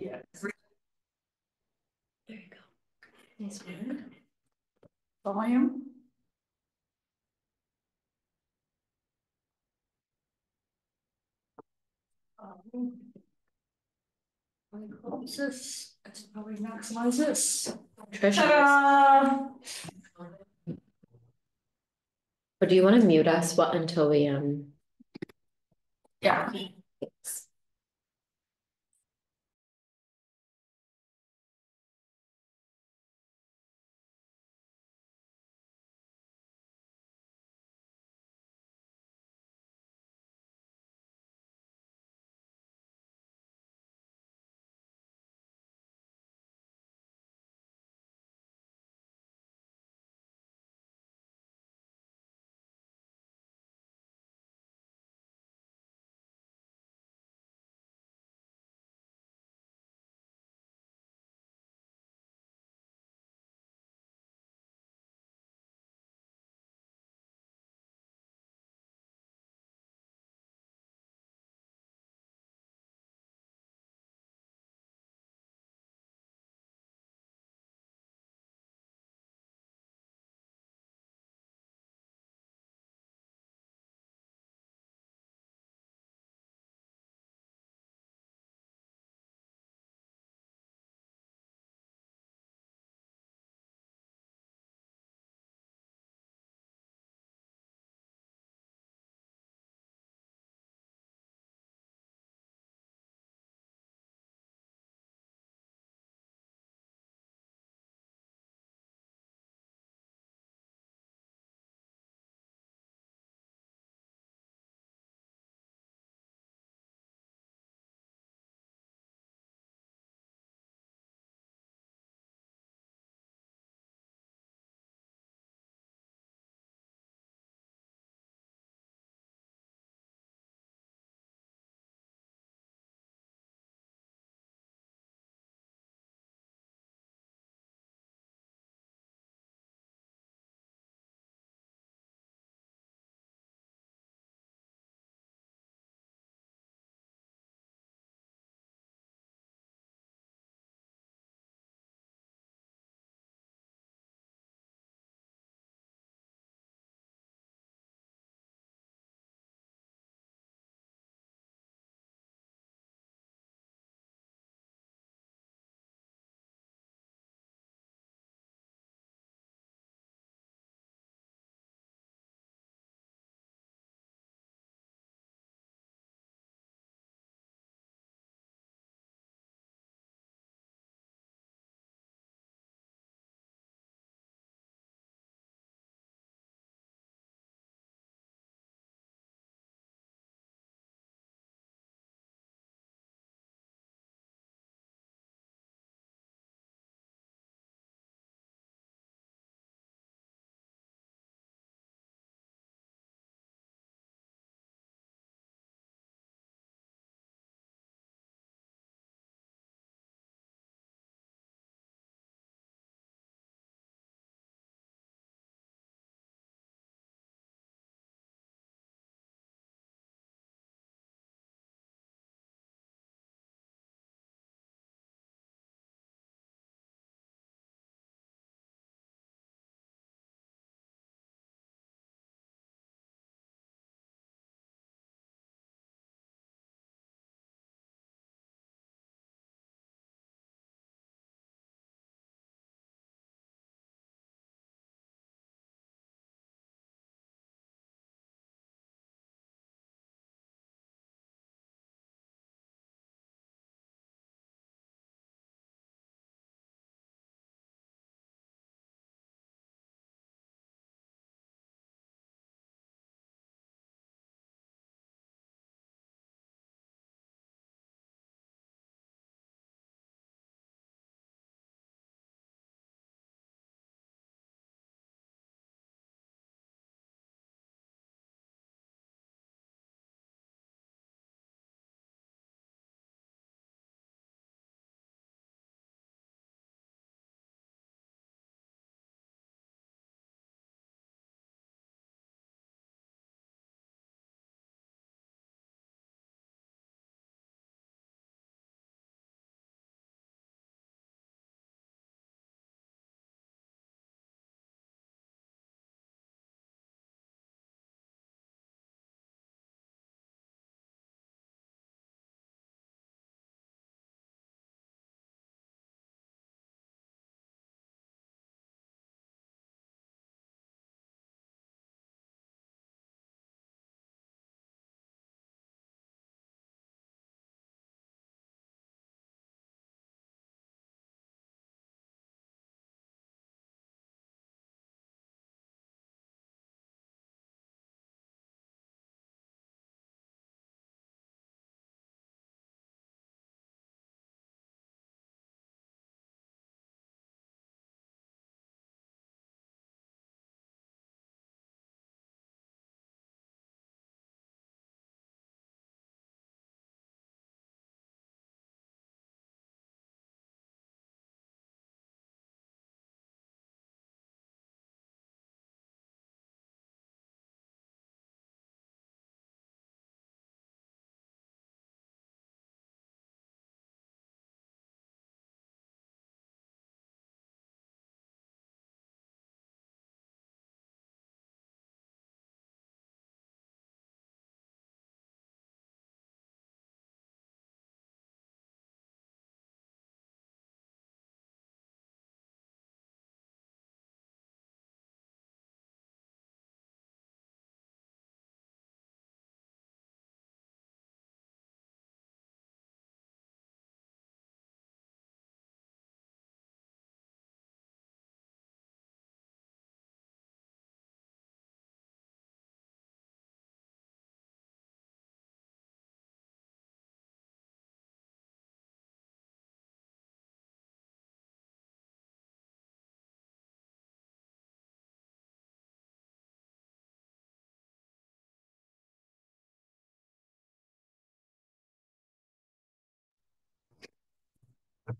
Yeah. There you go. Nice one. Volume. Close this. Let's probably maximize this. Trish, Ta-da! or do you want to mute us until we Yeah.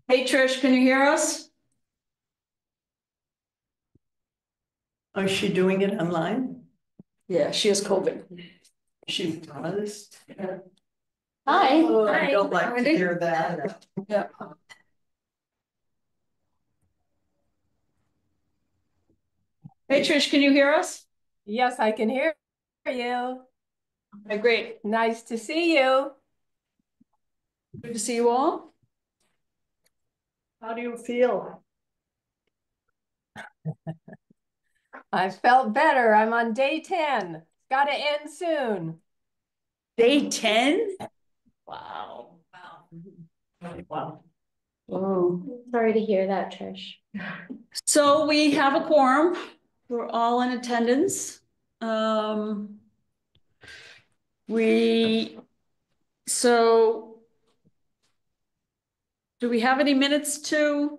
Hey Trish, can you hear us? Is she doing it online? Yeah, she has COVID. She does. Hi. Oh, I don't like to Wendy? hear that. Yeah. Hey Trish, can you hear us? Yes, I can hear you. Okay, great. Nice to see you. Good to see you all. How do you feel? I felt better. I'm on day 10. Got to end soon. Day 10? Wow. Wow. Oh, sorry to hear that, Trish. So we have a quorum. We're all in attendance. Um, so do we have any minutes to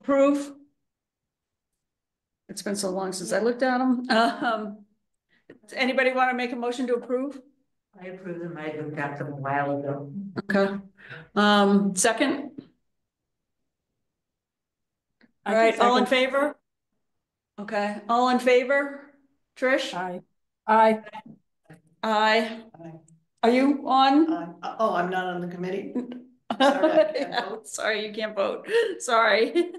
approve? It's been so long since I looked at them. Does anybody want to make a motion to approve? I approve them. I looked at them a while ago. Okay. Second? I All can right, all in second. favor? Okay, all in favor? Trish? Aye. Aye. Aye. Are you on? Oh, I'm not on the committee. Sorry, I can't vote. Sorry, you can't vote. Sorry.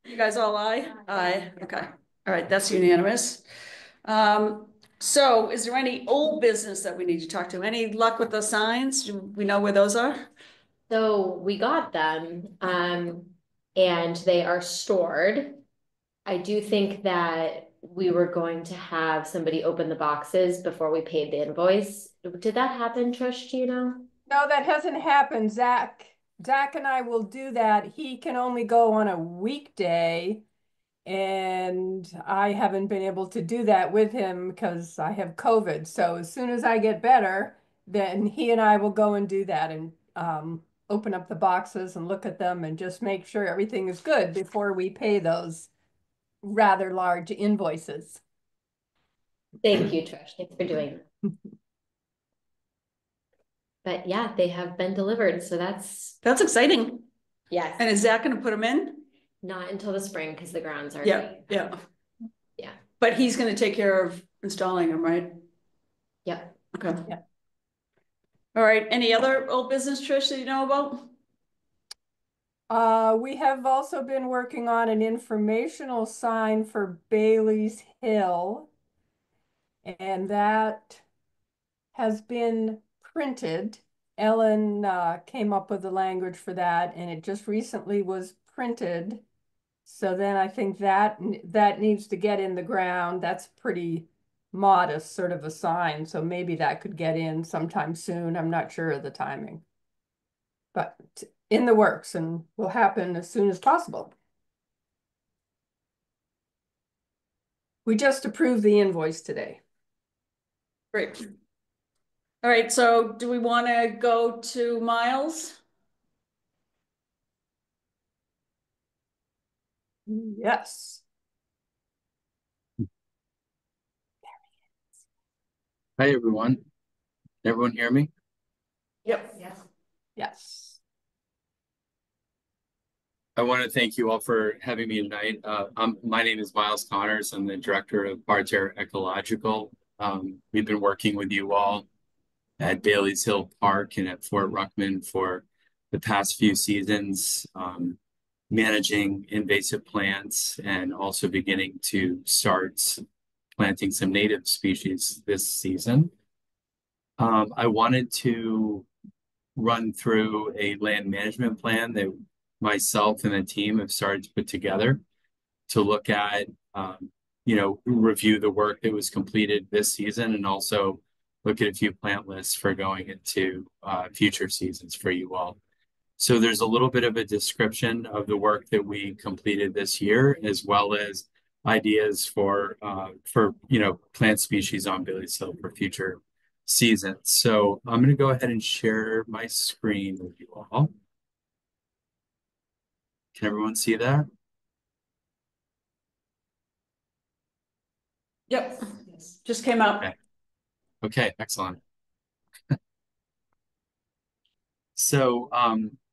You guys all aye? Aye, okay. All right, that's unanimous. So is there any old business that we need to talk to? Any luck with the signs? Do we know where those are? So we got them, and they are stored. I do think that we were going to have somebody open the boxes before we paid the invoice. Did that happen, Trish? Do you know? No, that hasn't happened. Zach and I will do that. He can only go on a weekday, and I haven't been able to do that with him because I have COVID. So as soon as I get better, then he and I will go and do that and open up the boxes and look at them and just make sure everything is good before we pay those rather large invoices. Thank you, Trish. Thanks for doing that. But yeah, they have been delivered, so that's That's exciting. And yes, is Zach gonna put them in? not until the spring because the grounds are Yeah. Yeah. But he's gonna take care of installing them, right? Yep. Okay. Yeah. All right, any other old business, Trish, that you know about? We have also been working on an informational sign for Bailey's Hill, and that has been printed. Ellen came up with the language for that, and it just recently was printed. So then I think that needs to get in the ground. That's pretty modest sort of a sign, so maybe that could get in sometime soon. I'm not sure of the timing, but in the works and will happen as soon as possible. We just approved the invoice today. Great. All right, so do we want to go to Miles? Yes. Hi, everyone. Everyone hear me? Yep. Yes. I want to thank you all for having me tonight. My name is Miles Connors. I'm the director of Barter Ecological. We've been working with you all at Bailey's Hill Park and at Fort Ruckman for the past few seasons, managing invasive plants and also beginning to start planting some native species this season. I wanted to run through a land management plan that myself and the team have started to put together to look at, review the work that was completed this season and also look at a few plant lists for going into future seasons for you all. So there's a little bit of a description of the work that we completed this year, as well as ideas for plant species on Bailey's Hill for future seasons. So I'm going to go ahead and share my screen with you all. Can everyone see that? Yep, just came out. Okay, excellent. So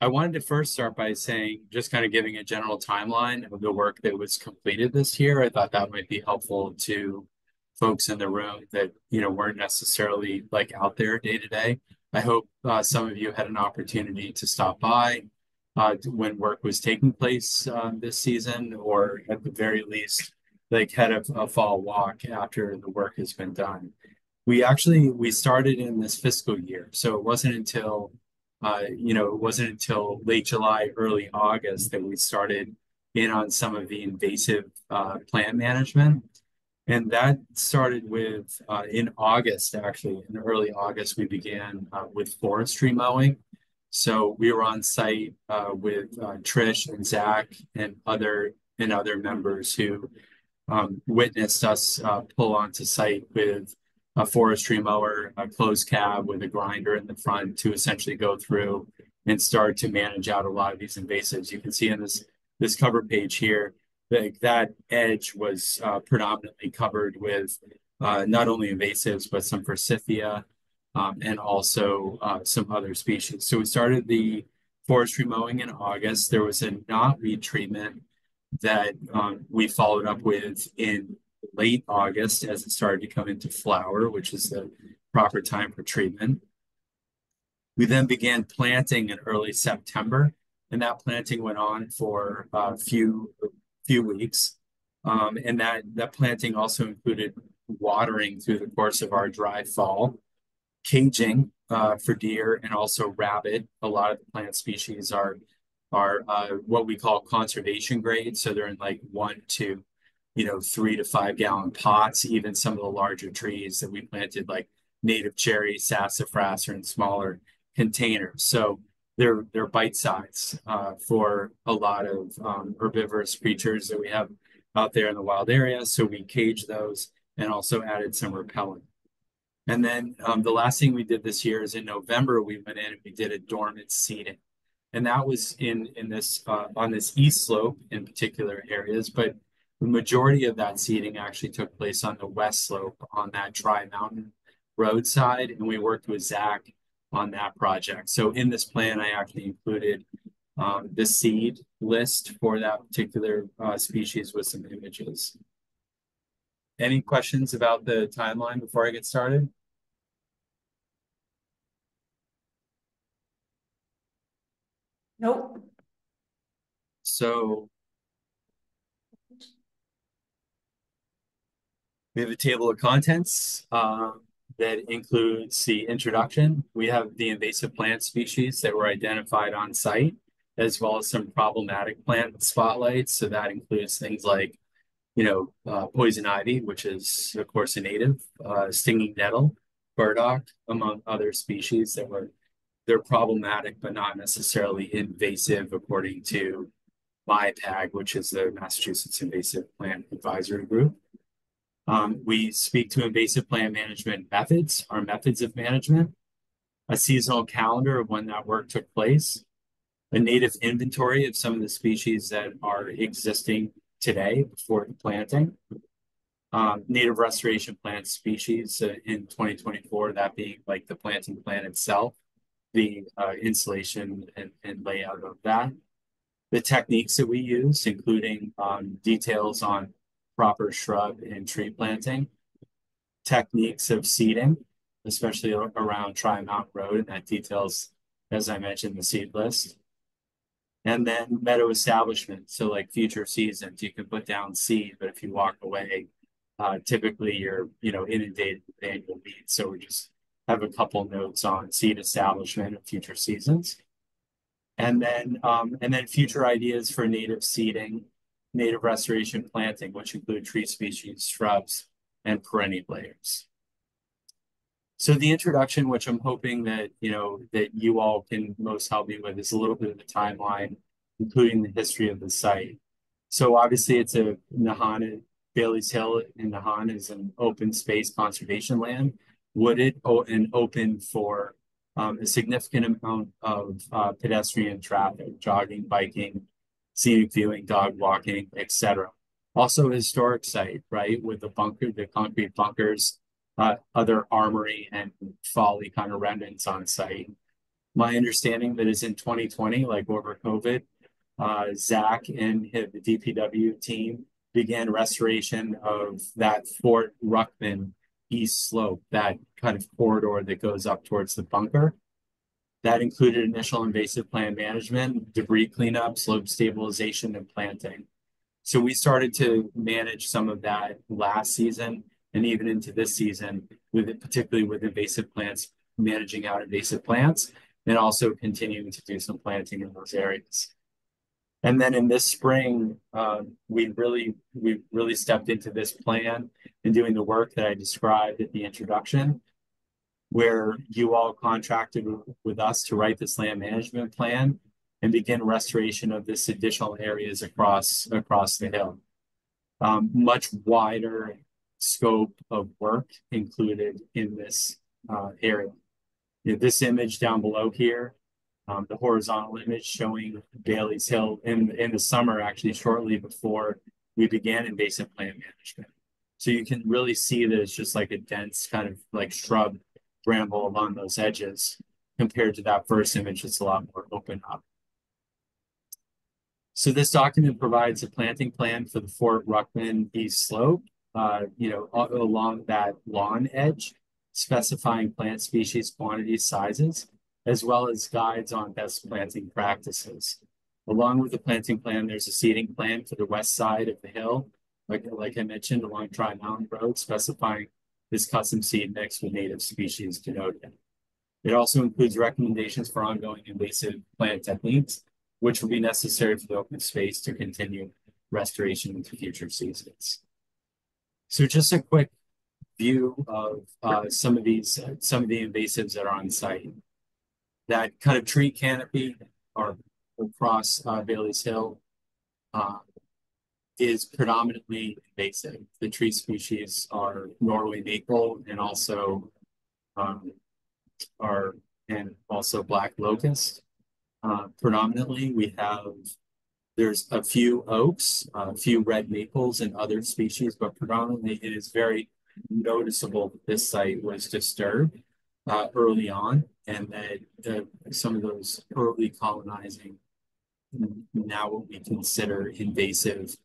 I wanted to first start by saying, just kind of giving a general timeline of the work that was completed this year. I thought that might be helpful to folks in the room that, weren't necessarily like out there day to day. I hope some of you had an opportunity to stop by when work was taking place this season, or at the very least, like had a fall walk after the work has been done. We started in this fiscal year, so it wasn't until late July, early August that we started in on some of the invasive plant management. And that started with in August, actually, in early August, we began with forestry mowing. So we were on site with Trish and Zach and other members who witnessed us pull onto site with a forestry mower, a closed cab with a grinder in the front to essentially go through and start to manage out a lot of these invasives. You can see in this cover page here that edge was predominantly covered with not only invasives but some forsythia and also some other species. So we started the forestry mowing in August. There was a knotweed treatment that we followed up with in late August as it started to come into flower, which is the proper time for treatment. We then began planting in early September, and that planting went on for a few weeks. And that planting also included watering through the course of our dry fall, caging for deer and also rabbit. A lot of the plant species are what we call conservation grade. So they're in like 1 to 3 to 5 gallon pots. Even some of the larger trees that we planted, like native cherry, sassafras, are in smaller containers. So they're bite size for a lot of herbivorous creatures that we have out there in the wild area. So we caged those and also added some repellent. And then the last thing we did this year is in November, we went in and we did a dormant seeding. And that was in this on this east slope in particular areas, but the majority of that seeding actually took place on the west slope on that Tri-Mountain roadside, and we worked with Zach on that project. So in this plan, I actually included the seed list for that particular species with some images. Any questions about the timeline before I get started? Nope. So we have a table of contents that includes the introduction. We have the invasive plant species that were identified on site, as well as some problematic plant spotlights. So that includes things like, poison ivy, which is, of course, a native, stinging nettle, burdock, among other species they're problematic, but not necessarily invasive, according to MIPAG, which is the Massachusetts Invasive Plant Advisory Group. We speak to invasive plant management methods, our methods of management, a seasonal calendar of when that work took place, a native inventory of some of the species that are existing today before the planting, native restoration plant species in 2024, that being like the planting plan itself, the installation and layout of that, the techniques that we use, including details on proper shrub and tree planting, techniques of seeding, especially around Tri-Mountain Road, and that details, as I mentioned, the seed list. And then meadow establishment. So like future seasons, you can put down seed, but if you walk away, typically you're, inundated with annual weeds. So we just have a couple notes on seed establishment of future seasons. And then future ideas for native seeding, native restoration planting, which include tree species, shrubs, and perennial layers. So the introduction, which I'm hoping that you all can most help me with, is a little bit of the timeline, including the history of the site. So obviously it's a Nahant, Bailey's Hill in Nahant is an open space conservation land, wooded and open for a significant amount of pedestrian traffic, jogging, biking, scenic viewing, dog walking, etc. Also a historic site, right, with the concrete bunkers, other armory and folly kind of remnants on site. My understanding that is in 2020, like over COVID, Zach and the DPW team began restoration of that Fort Ruckman east slope, that kind of corridor that goes up towards the bunker. That included initial invasive plant management, debris cleanup, slope stabilization, and planting. So we started to manage some of that last season and even into this season, with it, particularly with invasive plants, managing out invasive plants, and also continuing to do some planting in those areas. And then in this spring, we really stepped into this plan and doing the work that I described at the introduction, where you all contracted with us to write this land management plan and begin restoration of this additional areas across the hill. Much wider scope of work included in this area. This image down below here, the horizontal image showing Bailey's Hill in the summer, actually shortly before we began invasive plant management. So you can really see that it's just like a dense kind of like shrub bramble along those edges compared to that first image. It's a lot more open up. So this document provides a planting plan for the Fort Ruckman East Slope, along that lawn edge, specifying plant species, quantities, sizes, as well as guides on best planting practices. Along with the planting plan, there's a seeding plan for the west side of the hill, like I mentioned, along Dry Mountain Road, specifying this custom seed mix with native species denoted. It also includes recommendations for ongoing invasive plant techniques, which will be necessary for the open space to continue restoration into future seasons. So just a quick view of some of the invasives that are on site. That kind of tree canopy or across Bailey's Hill is predominantly invasive. The tree species are Norway maple and also black locust. Predominantly, there's a few oaks, a few red maples, and other species, but predominantly it is very noticeable that this site was disturbed early on, and that some of those early colonizing, now what we consider invasive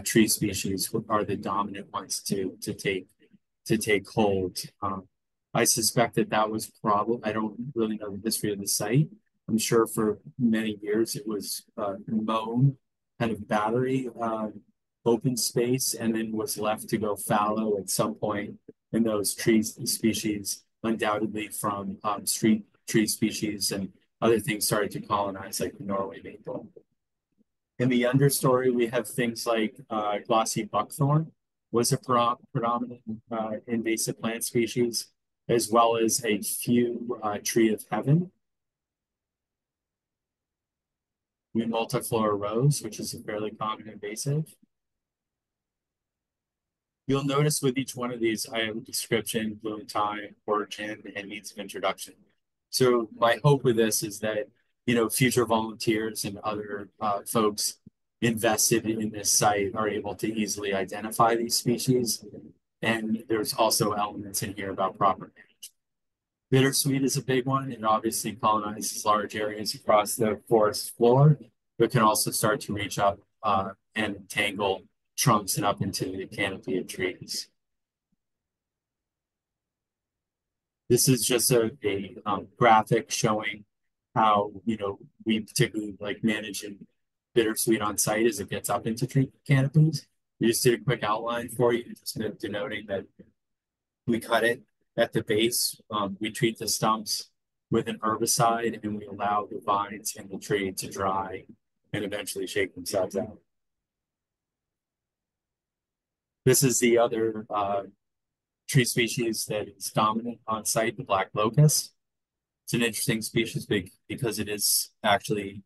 tree species, are the dominant ones to take hold. I suspect that was probably, I don't really know the history of the site. I'm sure for many years it was mown, kind of battery open space, and then was left to go fallow at some point. And those trees species, undoubtedly from street tree species and other things, started to colonize, like the Norway maple. In the understory, we have things like glossy buckthorn was a predominant invasive plant species, as well as a few tree of heaven. Multiflora rose, which is a fairly common invasive. You'll notice with each one of these, I have a description, bloom time, origin, and means of introduction. So my hope with this is that, future volunteers and other folks invested in this site are able to easily identify these species. And there's also elements in here about proper management. Bittersweet is a big one. It obviously colonizes large areas across the forest floor, but can also start to reach up and tangle trunks and up into the canopy of trees. This is just a graphic showing how, we particularly like managing bittersweet on site as it gets up into tree canopies. We just did a quick outline for you, just denoting that we cut it at the base. We treat the stumps with an herbicide, and we allow the vines in the tree to dry and eventually shake themselves out. This is the other tree species that is dominant on site, the black locust. It's an interesting species because it is actually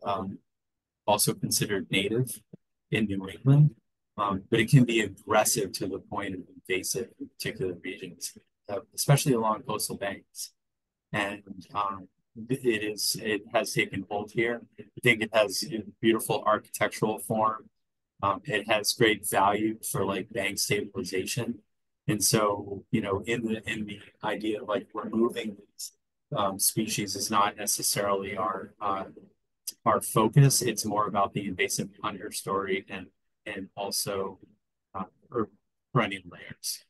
also considered native in New England, but it can be aggressive to the point of invasive in particular regions, especially along coastal banks. And it has taken hold here. I think it has a beautiful architectural form. It has great value for like bank stabilization. And so, in the idea of like removing species is not necessarily our focus. It's more about the invasive understory and also or perennial layers.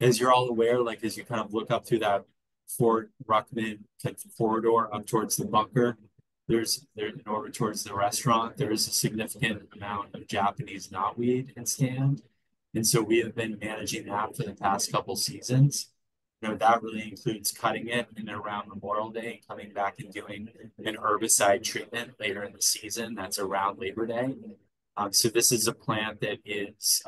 As you're all aware, like as you kind of look up through that Fort Ruckman corridor up towards the bunker, there over towards the restaurant, there is a significant amount of Japanese knotweed in stand. And so we have been managing that for the past couple seasons. You know, that really includes cutting it in and around Memorial Day and coming back and doing an herbicide treatment later in the season. That's around Labor Day. So this is a plant that is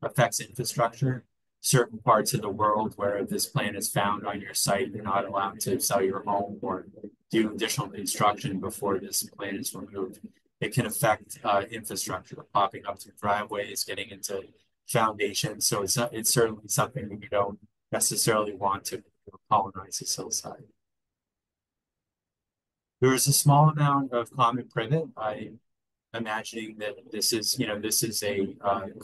affects infrastructure. Certain parts of the world where this plant is found on your site, you're not allowed to sell your home or do additional construction before this plant is removed. It can affect infrastructure, popping up through driveways, getting into foundations. So it's certainly something that you don't necessarily want to colonize the hillside. There is a small amount of common privet. I'm imagining that this is, this is a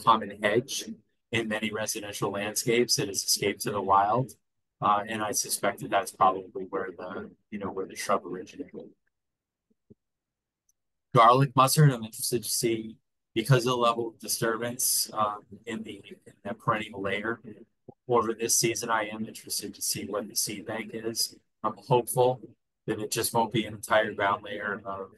common hedge in many residential landscapes that has escaped to the wild. And I suspect that that's probably where where the shrub originated. Garlic mustard, I'm interested to see because of the level of disturbance in the perennial layer over this season. I am interested to see what the seed bank is. I'm hopeful that it just won't be an entire ground layer of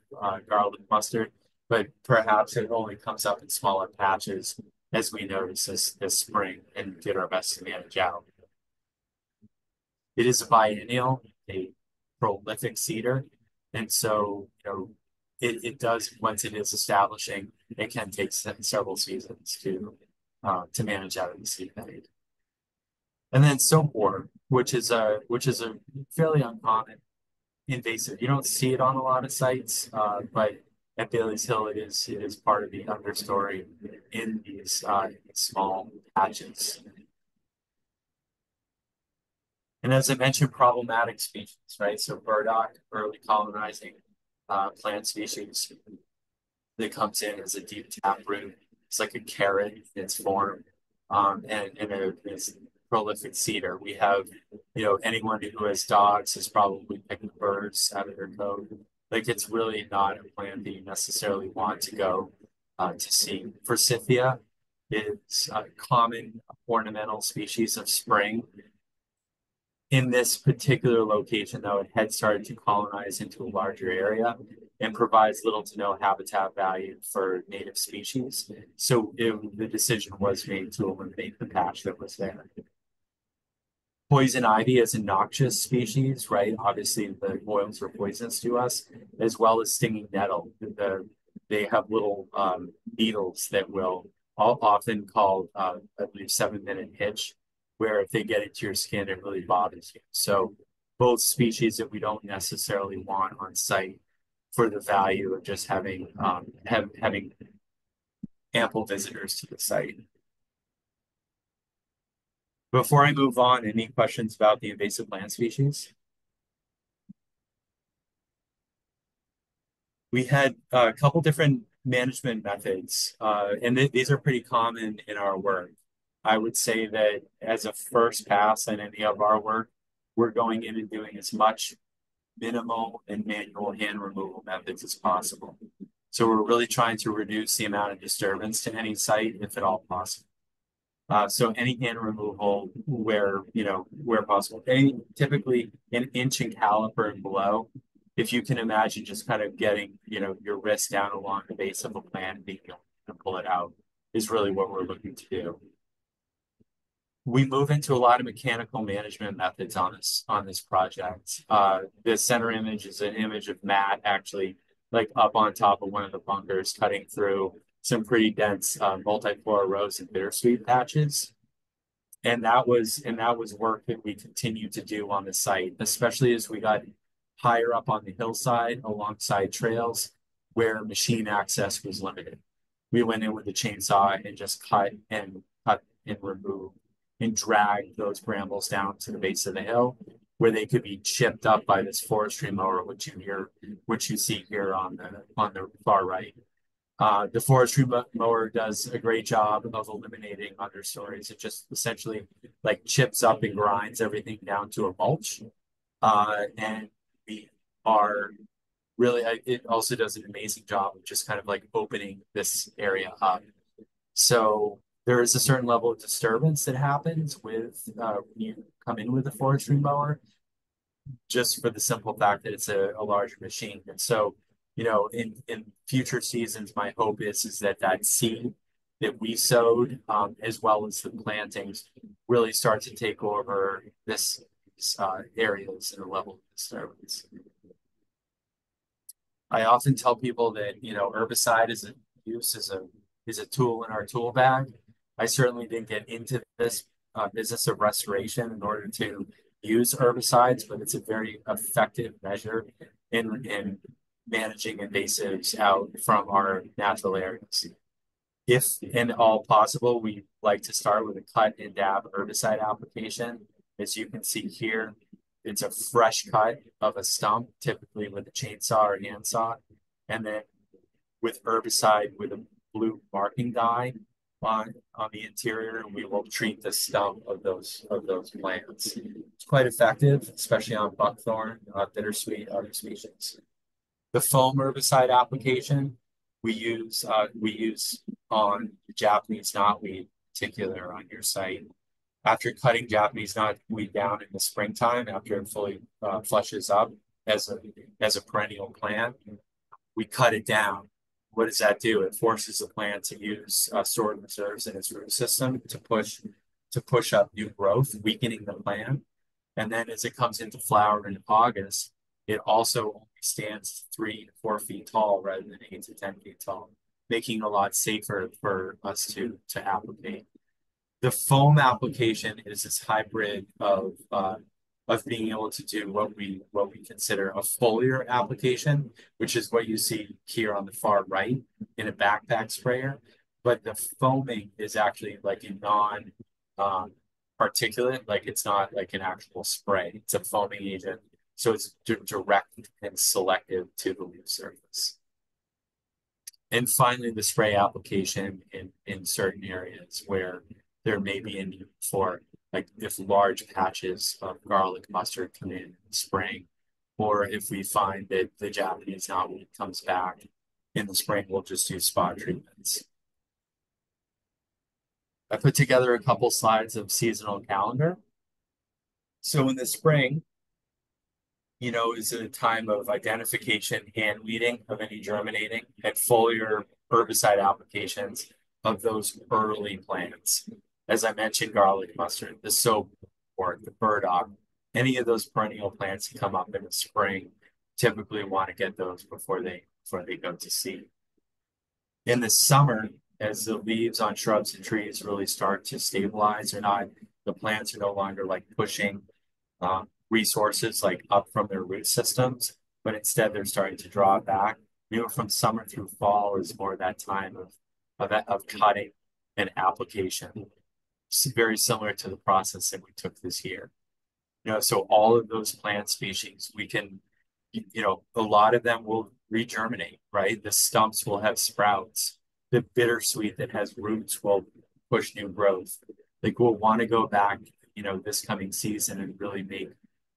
garlic mustard, but perhaps it only comes up in smaller patches as we notice this spring and get our best to manage out. It is a biennial, a prolific seeder, and so it does, once it is establishing, it can take several seasons to manage out of the seed bank. And then soap borer, which is a fairly uncommon invasive. You don't see it on a lot of sites, but at Bailey's Hill, it is part of the understory in these small patches. And as I mentioned, problematic species, right? So burdock, early colonizing plant species that comes in as a deep taproot. It's like a carrot in its form, and it's prolific cedar. We have, anyone who has dogs has probably picked birds out of their coat. Like it's really not a plant that you necessarily want to go to see. Forsythia is a common ornamental species of spring. In this particular location, though, it had started to colonize into a larger area and provides little to no habitat value for native species. So the decision was made to eliminate the patch that was there. Poison ivy is a noxious species, right? Obviously, the oils are poisonous to us, as well as stinging nettle. They have little needles that will often called, I believe, 7-minute hitch, where if they get into your skin, it really bothers you. So both species that we don't necessarily want on site for the value of just having having ample visitors to the site. Before I move on, any questions about the invasive plant species? We had a couple different management methods, and these are pretty common in our work. I would say that as a first pass on any of our work, we're going in and doing as much minimal and manual hand removal methods as possible. So we're really trying to reduce the amount of disturbance to any site, if at all possible. So any hand removal where possible, typically an inch in caliper and below. If you can imagine just kind of getting your wrist down along the base of a plant and being able to pull it out is really what we're looking to do. We move into a lot of mechanical management methods on this project. The center image is an image of Matt actually like up on top of one of the bunkers, cutting through some pretty dense multiflora rose and bittersweet patches. And that was work that we continued to do on the site, especially as we got higher up on the hillside alongside trails where machine access was limited. We went in with the chainsaw and just cut and remove and drag those brambles down to the base of the hill where they could be chipped up by this forestry mower, which you see here on the far right. The forestry mower does a great job of eliminating understories. It just essentially like chips up and grinds everything down to a mulch. And we are really, it also does an amazing job of just kind of like opening this area up. So there is a certain level of disturbance that happens with when you come in with a forestry mower, just for the simple fact that it's a larger machine. And so, in future seasons, my hope is that that seed that we sowed, as well as the plantings, really start to take over this areas and a level of disturbance. I often tell people that herbicide is a use is a tool in our tool bag. I certainly didn't get into this business of restoration in order to use herbicides, but it's a very effective measure in managing invasives out from our natural areas. If in all possible, we like to start with a cut and dab herbicide application. As you can see here, it's a fresh cut of a stump, typically with a chainsaw or handsaw, and then with herbicide with a blue marking dye on the interior, we will treat the stump of those plants. It's quite effective, especially on buckthorn, bittersweet, other species. The foam herbicide application we use on Japanese knotweed, in particular on your site. After cutting Japanese knotweed down in the springtime, after it fully flushes up as a perennial plant, we cut it down. What does that do? It forces the plant to use stored reserves in its root system to push up new growth, weakening the plant. And then as it comes into flower in August, it also only stands 3 to 4 feet tall rather than 8 to 10 feet tall, making it a lot safer for us to applicate. The foam application is this hybrid of being able to do what we consider a foliar application, which is what you see here on the far right in a backpack sprayer. But the foaming is actually like a non particulate, like it's not like an actual spray. It's a foaming agent, so it's direct and selective to the leaf surface. And finally, the spray application in certain areas where there may be a need for, like if large patches of garlic mustard come in spring, or if we find that the Japanese knotweed comes back in the spring, we'll just do spot treatments. I put together a couple slides of seasonal calendar. So in the spring, is a time of identification and weeding of any germinating and foliar herbicide applications of those early plants. As I mentioned, garlic mustard, the soapwort, the burdock, any of those perennial plants that come up in the spring, typically want to get those before they go to seed. In the summer, as the leaves on shrubs and trees really start to stabilize, the plants are no longer like pushing resources like up from their root systems, but instead they're starting to draw back. From summer through fall is more that time of cutting and application. It's very similar to the process that we took this year. So all of those plant species, we can, a lot of them will regerminate, right? The stumps will have sprouts. The bittersweet that has roots will push new growth. Like we'll want to go back, this coming season and really make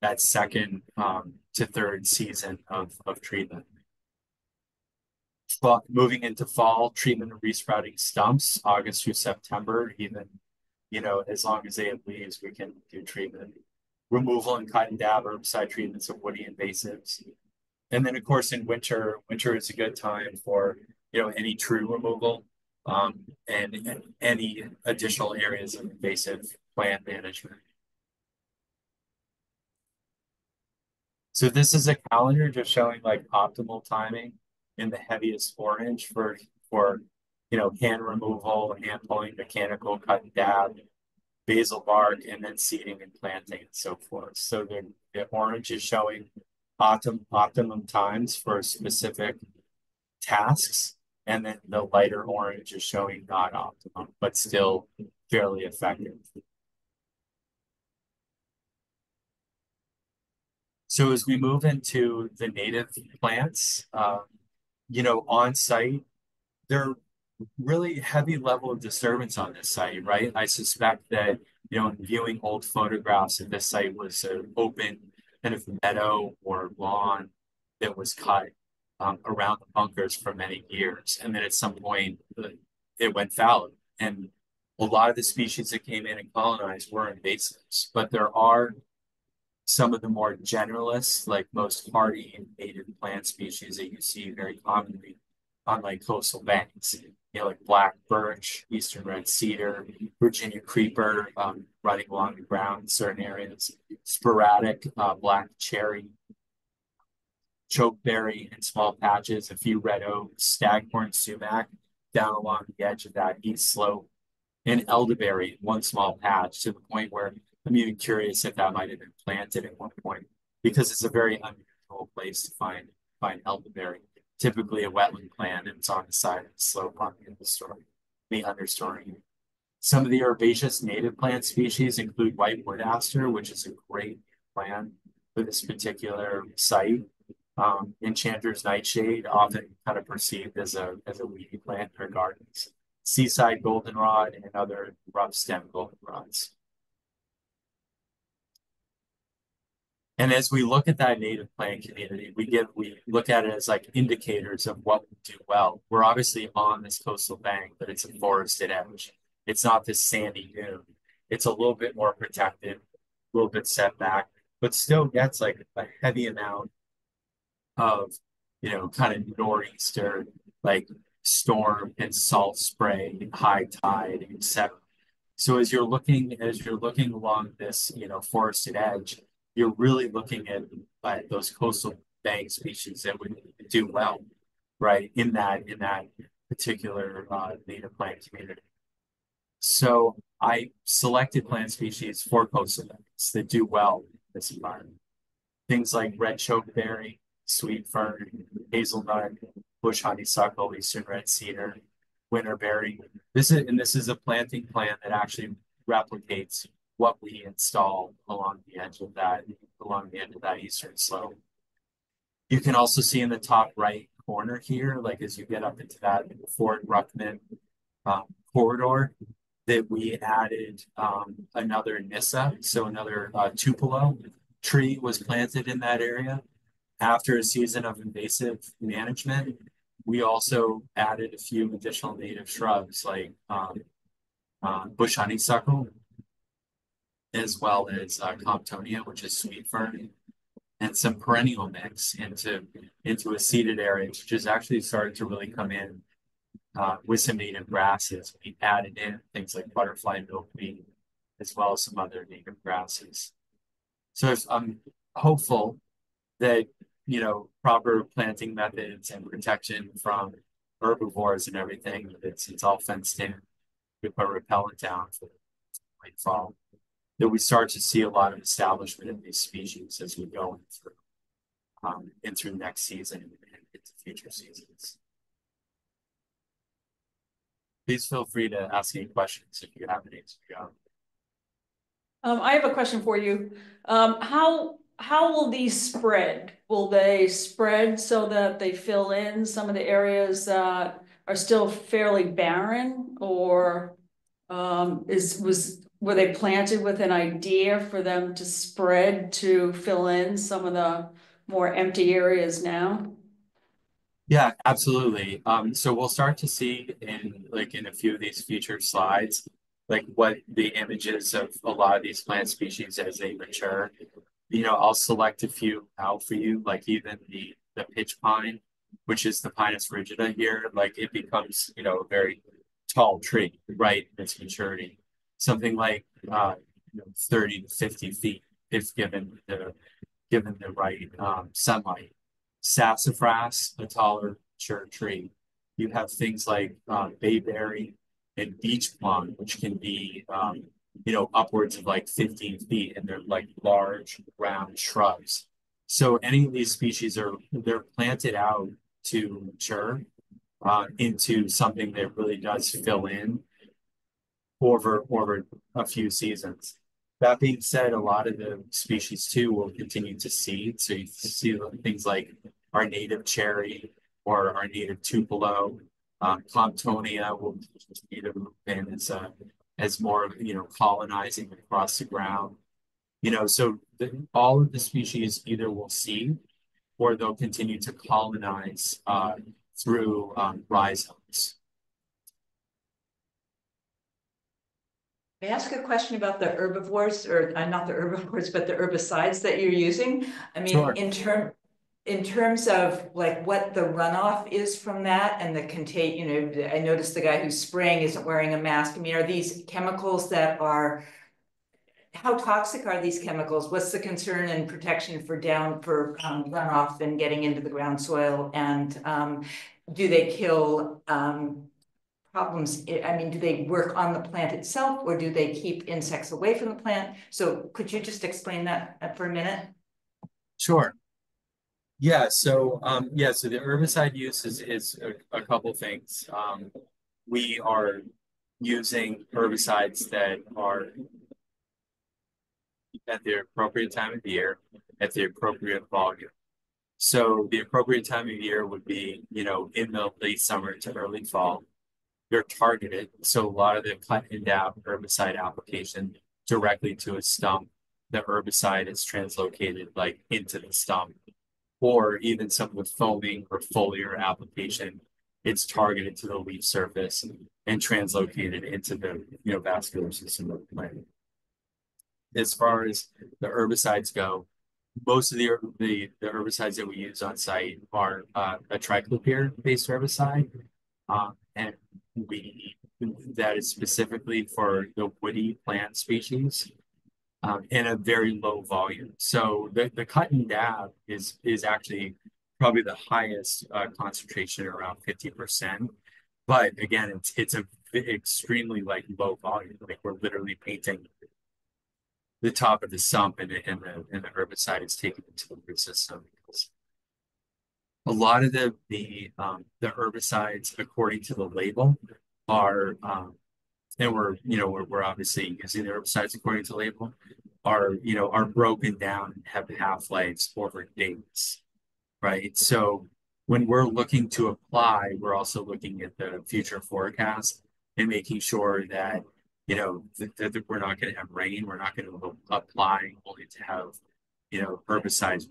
that second to third season of treatment. But moving into fall, treatment of resprouting stumps, August through September, even, as long as they have leaves, we can do treatment. Removal and cut and dab herbicide treatments of woody invasives. And then of course in winter is a good time for, any tree removal and any additional areas of invasive plant management. So this is a calendar just showing like optimal timing in the heaviest orange for hand removal, hand pulling, mechanical cut and dab, basal bark, and then seeding and planting and so forth. So the orange is showing optimum times for specific tasks, and then the lighter orange is showing not optimum, but still fairly effective. So as we move into the native plants, on site, there really heavy level of disturbance on this site, right? I suspect that, in viewing old photographs that this site was an open kind of meadow or lawn that was cut around the bunkers for many years. And then at some point, it went fallow. And a lot of the species that came in and colonized were invasives, but there are some of the more generalists, like most hardy and native plant species that you see very commonly on like coastal banks. You know, like black birch, eastern red cedar, Virginia creeper, running along the ground in certain areas, sporadic black cherry, chokeberry in small patches, a few red oaks, staghorn sumac down along the edge of that east slope, and elderberry in one small patch to the point where I'm even curious if that might have been planted at one point because it's a very unusual place to find elderberry. Typically a wetland plant and it's on the side of the slope on the understory. Some of the herbaceous native plant species include white wood aster, which is a great plant for this particular site. Enchanter's nightshade, often kind of perceived as a weedy plant in our gardens. Seaside goldenrod and other rough stem goldenrods. And as we look at that native plant community, we look at it as like indicators of what we do well. We're obviously on this coastal bank, but it's a forested edge. It's not this sandy dune. It's a little bit more protected, a little bit set back, but still gets like a heavy amount of, kind of nor'easter, like storm and salt spray, high tide, etc. So as you're looking along this, forested edge, you're really looking at those coastal bank species that would do well, right, in that particular native plant community. So I selected plant species for coastal banks that do well in this environment. Things like red chokeberry, sweet fern, hazelnut, bush honeysuckle, eastern red cedar, winterberry. This is a planting plan that actually replicates what we install along the edge of that eastern slope. You can also see in the top right corner here, like as you get up into that Fort Ruckman corridor, that we added another Nyssa, so another Tupelo tree was planted in that area. After a season of invasive management, we also added a few additional native shrubs like bush honeysuckle, as well as Comptonia, which is sweet fern, and some perennial mix into a seeded area, which has actually started to really come in with some native grasses. We added in things like butterfly milkweed, as well as some other native grasses. So I'm hopeful that, proper planting methods and protection from herbivores and everything, it's all fenced in. We put repellent down for late fall. That we start to see a lot of establishment of these species as we go in through next season and into future seasons. Please feel free to ask any questions if you have any as we go. I have a question for you. How will these spread? Will they spread so that they fill in some of the areas that are still fairly barren, or were they planted with an idea for them to spread to fill in some of the more empty areas now? Yeah, absolutely. So we'll start to see in a few of these future slides, like what the images of a lot of these plant species as they mature. I'll select a few out for you, like even the pitch pine, which is the Pinus rigida here, like it becomes, a very tall tree, right, in its maturity. Something like 30 to 50 feet if given the right sunlight. Sassafras, a taller, mature tree. You have things like bayberry and beech plum, which can be upwards of like 15 feet, and they're like large round shrubs. So any of these species they're planted out to mature into something that really does fill in over a few seasons. That being said, a lot of the species too will continue to seed. So you see things like our native cherry or our native tupelo. Comptonia will continue to move in as more colonizing across the ground. So all of the species either will seed or they'll continue to colonize through rhizomes. May I ask a question about the herbivores, or not the herbivores, but the herbicides that you're using? I mean, Sure. in terms of like what the runoff is from that and the I noticed the guy who's spraying isn't wearing a mask. I mean, are these chemicals that are, how toxic are these chemicals? What's the concern and protection for runoff and getting into the ground soil? And do they kill problems? I mean, do they work on the plant itself, or do they keep insects away from the plant? So could you just explain that for a minute? Sure. Yeah, so so the herbicide use is a couple things. We are using herbicides that are at the appropriate time of year, at the appropriate volume. So the appropriate time of year would be, in the late summer to early fall. They're targeted. So a lot of the cut and dab herbicide application directly to a stump, the herbicide is translocated like into the stump. Or even some with foaming or foliar application, it's targeted to the leaf surface and translocated into the vascular system of the plant. As far as the herbicides go, most of the herbicides that we use on site are a triclopyr-based herbicide, and that is specifically for the woody plant species in a very low volume. So the cut and dab is actually probably the highest concentration, around 50%. But again, it's a extremely like low volume. Like we're literally painting the top of the sump, and the herbicide is taken into the root system. Because a lot of the herbicides, according to the label, are and we're obviously using the herbicides according to label, are broken down and have half-lives over days, right? So when we're looking to apply, we're also looking at the future forecast and making sure that that we're not going to have rain, we're not going to apply only to have herbicides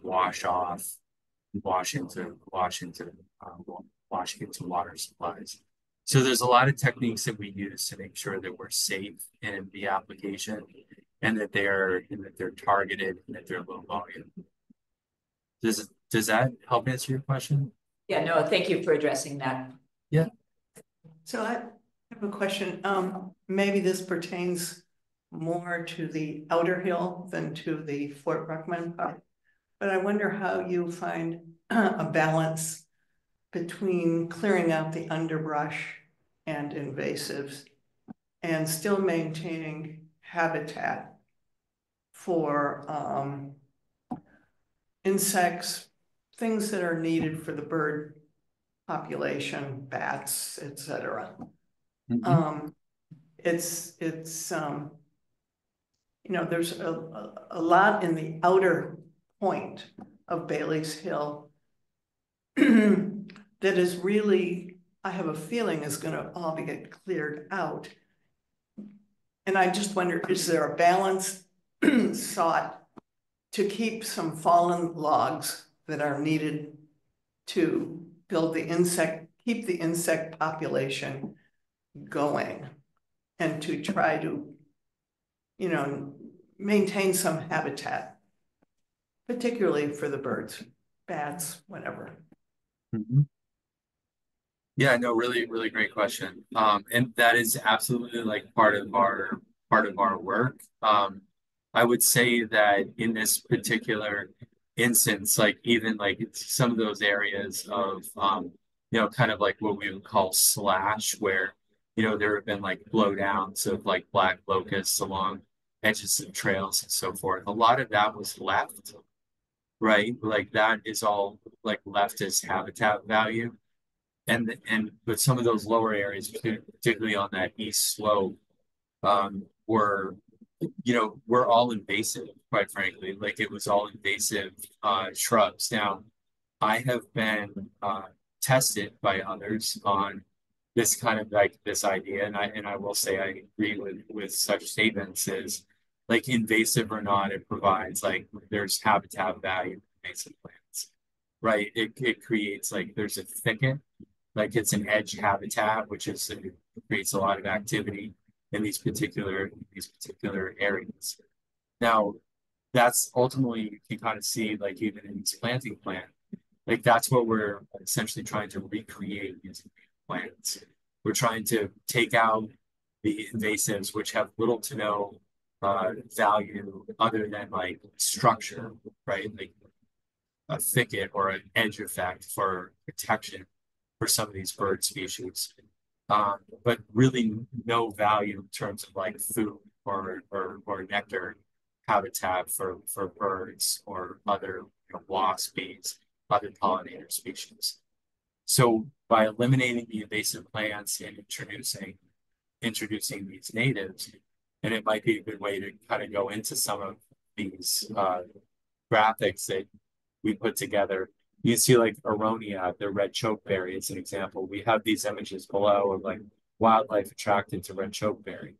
washing into water supplies. So there's a lot of techniques that we use to make sure that we're safe in the application and that they're targeted and that they're low volume. Does that help answer your question? Yeah, no, thank you for addressing that. Yeah. So I have a question. Maybe this pertains more to the outer hill than to the Fort Ruckman part, but I wonder how you find a balance between clearing out the underbrush and invasives and still maintaining habitat for insects, things that are needed for the bird population, bats, etc. It's there's a lot in the outer point of Bailey's Hill that is really, I have a feeling, is going to all be get cleared out. And I just wonder, is there a balance sought to keep some fallen logs that are needed to keep the insect population going, and to try to, maintain some habitat, particularly for the birds, bats, whatever. Mm-hmm. Yeah, no, really, really great question. And that is absolutely like part of our work. I would say that in this particular instance, like even like some of those areas of kind of like what we would call slash, where there have been like blowdowns of like black locusts along edges of trails and so forth. A lot of that was left, right? Like that is all like left as habitat value. And but some of those lower areas, particularly on that east slope, were all invasive, quite frankly. Like it was all invasive shrubs. Now, I have been tested by others on this kind of like this idea, and I will say I agree with such statements, is like invasive or not, it provides like there's habitat value in invasive plants, right? It creates like there's a thicket, like it's an edge habitat, which is it creates a lot of activity in these particular areas. Now, that's ultimately you can kind of see like even in this planting plan, like that's what we're essentially trying to recreate using plants. We're trying to take out the invasives, which have little to no value other than like structure, right? Like a thicket or an edge effect for protection for some of these bird species. But really no value in terms of like food or nectar habitat for birds or other wasp bees, other pollinator species. So by eliminating the invasive plants and introducing these natives, and it might be a good way to kind of go into some of these graphics that we put together. You see like Aronia, the red chokeberry as an example. We have these images below of like wildlife attracted to red chokeberry.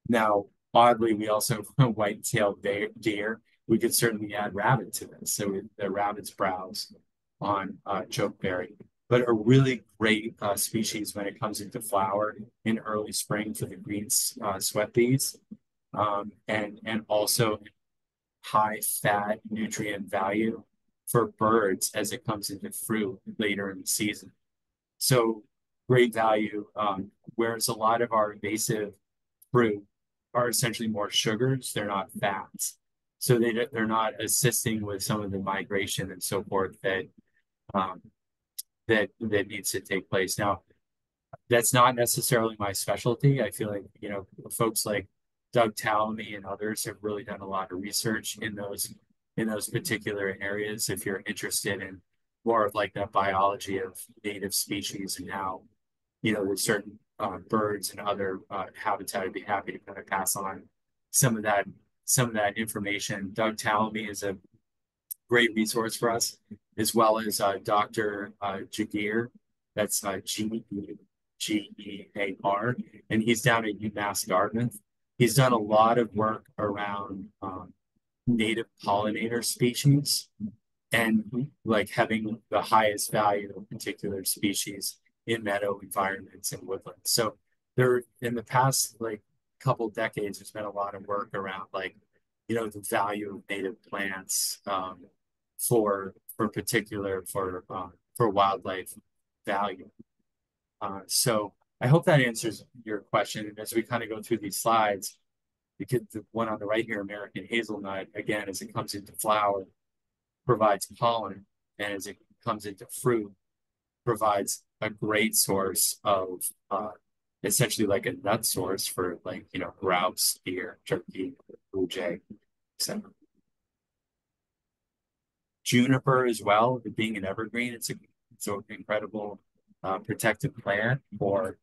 Now, oddly, we also have white-tailed deer. We could certainly add rabbit to this. So the rabbits browse on chokeberry, but a really great species when it comes into flower in early spring for the green sweat bees, and also high fat nutrient value for birds as it comes into fruit later in the season. So great value, whereas a lot of our invasive fruit are essentially more sugars, they're not fats. So they're not assisting with some of the migration and so forth um, that needs to take place. Now, that's not necessarily my specialty. I feel like, folks like Doug Tallamy and others have really done a lot of research in those particular areas. If you're interested in more of like that biology of native species and how, there's certain birds and other habitat, I'd be happy to kind of pass on some of that information. Doug Tallamy is a great resource for us, as well as Dr. Jagir. That's Gear, and he's down at UMass Dartmouth. He's done a lot of work around native pollinator species and like having the highest value of particular species in meadow environments and woodlands. So there, in the past like couple decades, there's been a lot of work around like, the value of native plants for wildlife value. So I hope that answers your question. And as we kind of go through these slides, because the one on the right here, American hazelnut, again, as it comes into flower, provides pollen, and as it comes into fruit, provides a great source of essentially like a nut source for like, grouse, deer, turkey, blue jay, etc. Juniper as well, being an evergreen, it's an incredible protective plant for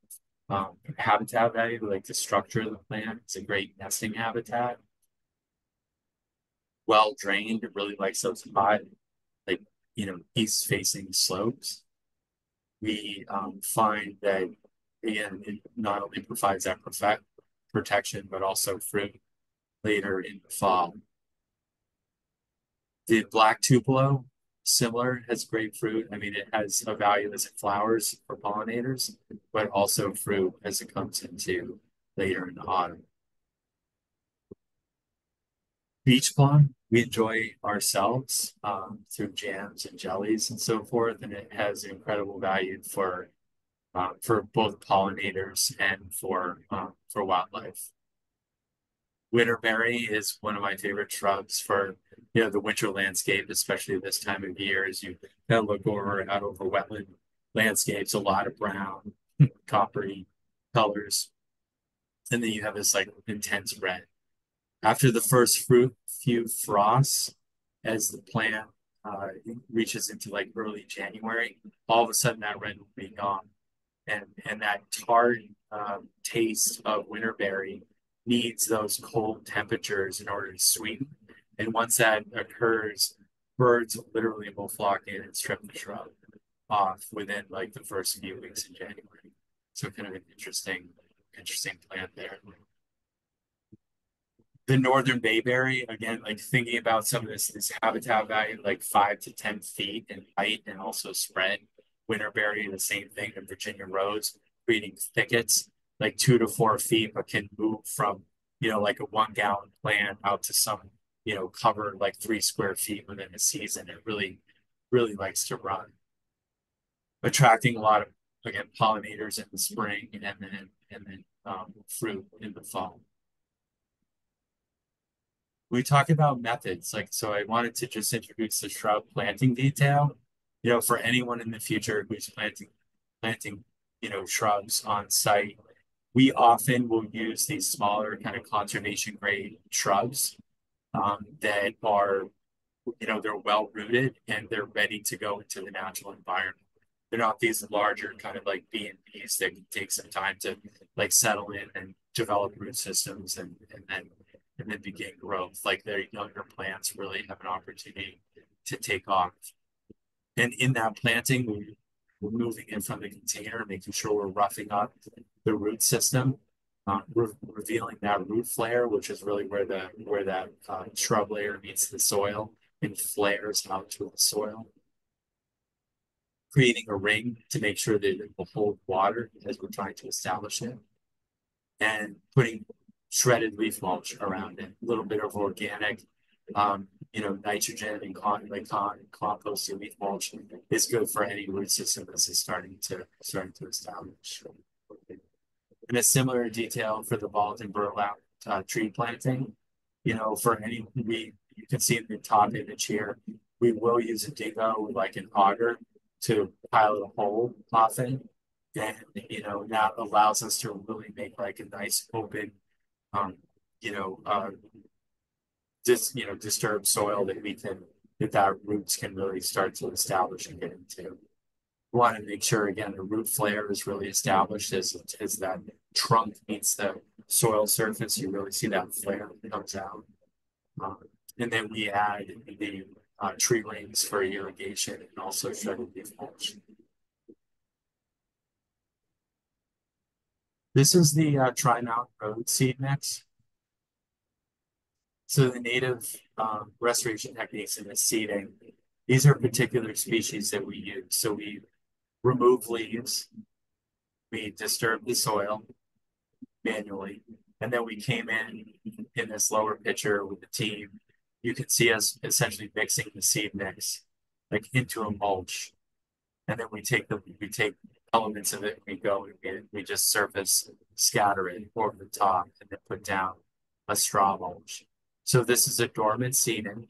habitat value, like the structure of the plant. It's a great nesting habitat. Well drained, it really likes those hot, like, east facing slopes. We find that, again, it not only provides that protection, but also fruit later in the fall. The black tupelo, similar, has great fruit. I mean, it has a value as it flowers for pollinators, but also fruit as it comes into later in the autumn. Beach plum, we enjoy ourselves through jams and jellies and so forth, and it has incredible value for both pollinators and for wildlife. Winterberry is one of my favorite shrubs for the winter landscape, especially this time of year. As you kind of look out over wetland landscapes, a lot of brown, coppery colors, and then you have this like intense red. After the first few frosts, as the plant reaches into like early January, all of a sudden that red will be gone, and that tart taste of winterberry needs those cold temperatures in order to sweeten. And once that occurs, birds literally will flock in and strip the shrub off within like the first few weeks in January. So kind of an interesting plant there. The northern bayberry, again, like thinking about some of this habitat value, like 5 to 10 feet in height and also spread. Winterberry, the same thing in Virginia rose, creating thickets like 2 to 4 feet, but can move from, like a 1 gallon plant out to some, cover like 3 square feet within a season. It really, really likes to run, attracting a lot of, again, pollinators in the spring and then fruit in the fall. We talk about methods, like, so I wanted to just introduce the shrub planting detail, for anyone in the future who's planting, shrubs on site. We often will use these smaller kind of conservation grade shrubs that are, they're well rooted and they're ready to go into the natural environment. They're not these larger kind of like B&Bs that can take some time to like settle in and develop root systems and then begin growth. Like their younger plants really have an opportunity to take off. And in that planting, we're moving it from the container, making sure we're roughing up the root system, revealing that root flare, which is really where that shrub layer meets the soil and flares out to the soil. Creating a ring to make sure that it will hold water as we're trying to establish it, and putting shredded leaf mulch around it, a little bit of organic, nitrogen and composted leaf mulch is good for any root system that's starting to establish. And a similar detail for the bald and burlap tree planting, you can see in the top image here, we will use a dingo like an auger to pilot a hole often. And, that allows us to really make like a nice open, disturbed soil that roots can really start to establish and get into. We want to make sure, again, the root flare is really established as that trunk meets the soil surface. You really see that flare that comes out. And then we add the tree rings for irrigation and also shredded leaf mulch. This is the Tri-Mountain Road seed mix. So the native restoration techniques in the seeding, these are particular species that we use. So we remove leaves, we disturb the soil manually, and then we came in this lower picture with the team. You can see us essentially mixing the seed mix like into a mulch, and then we take elements of it, we go and we just surface scatter it over the top and then put down a straw mulch. So this is a dormant seeding,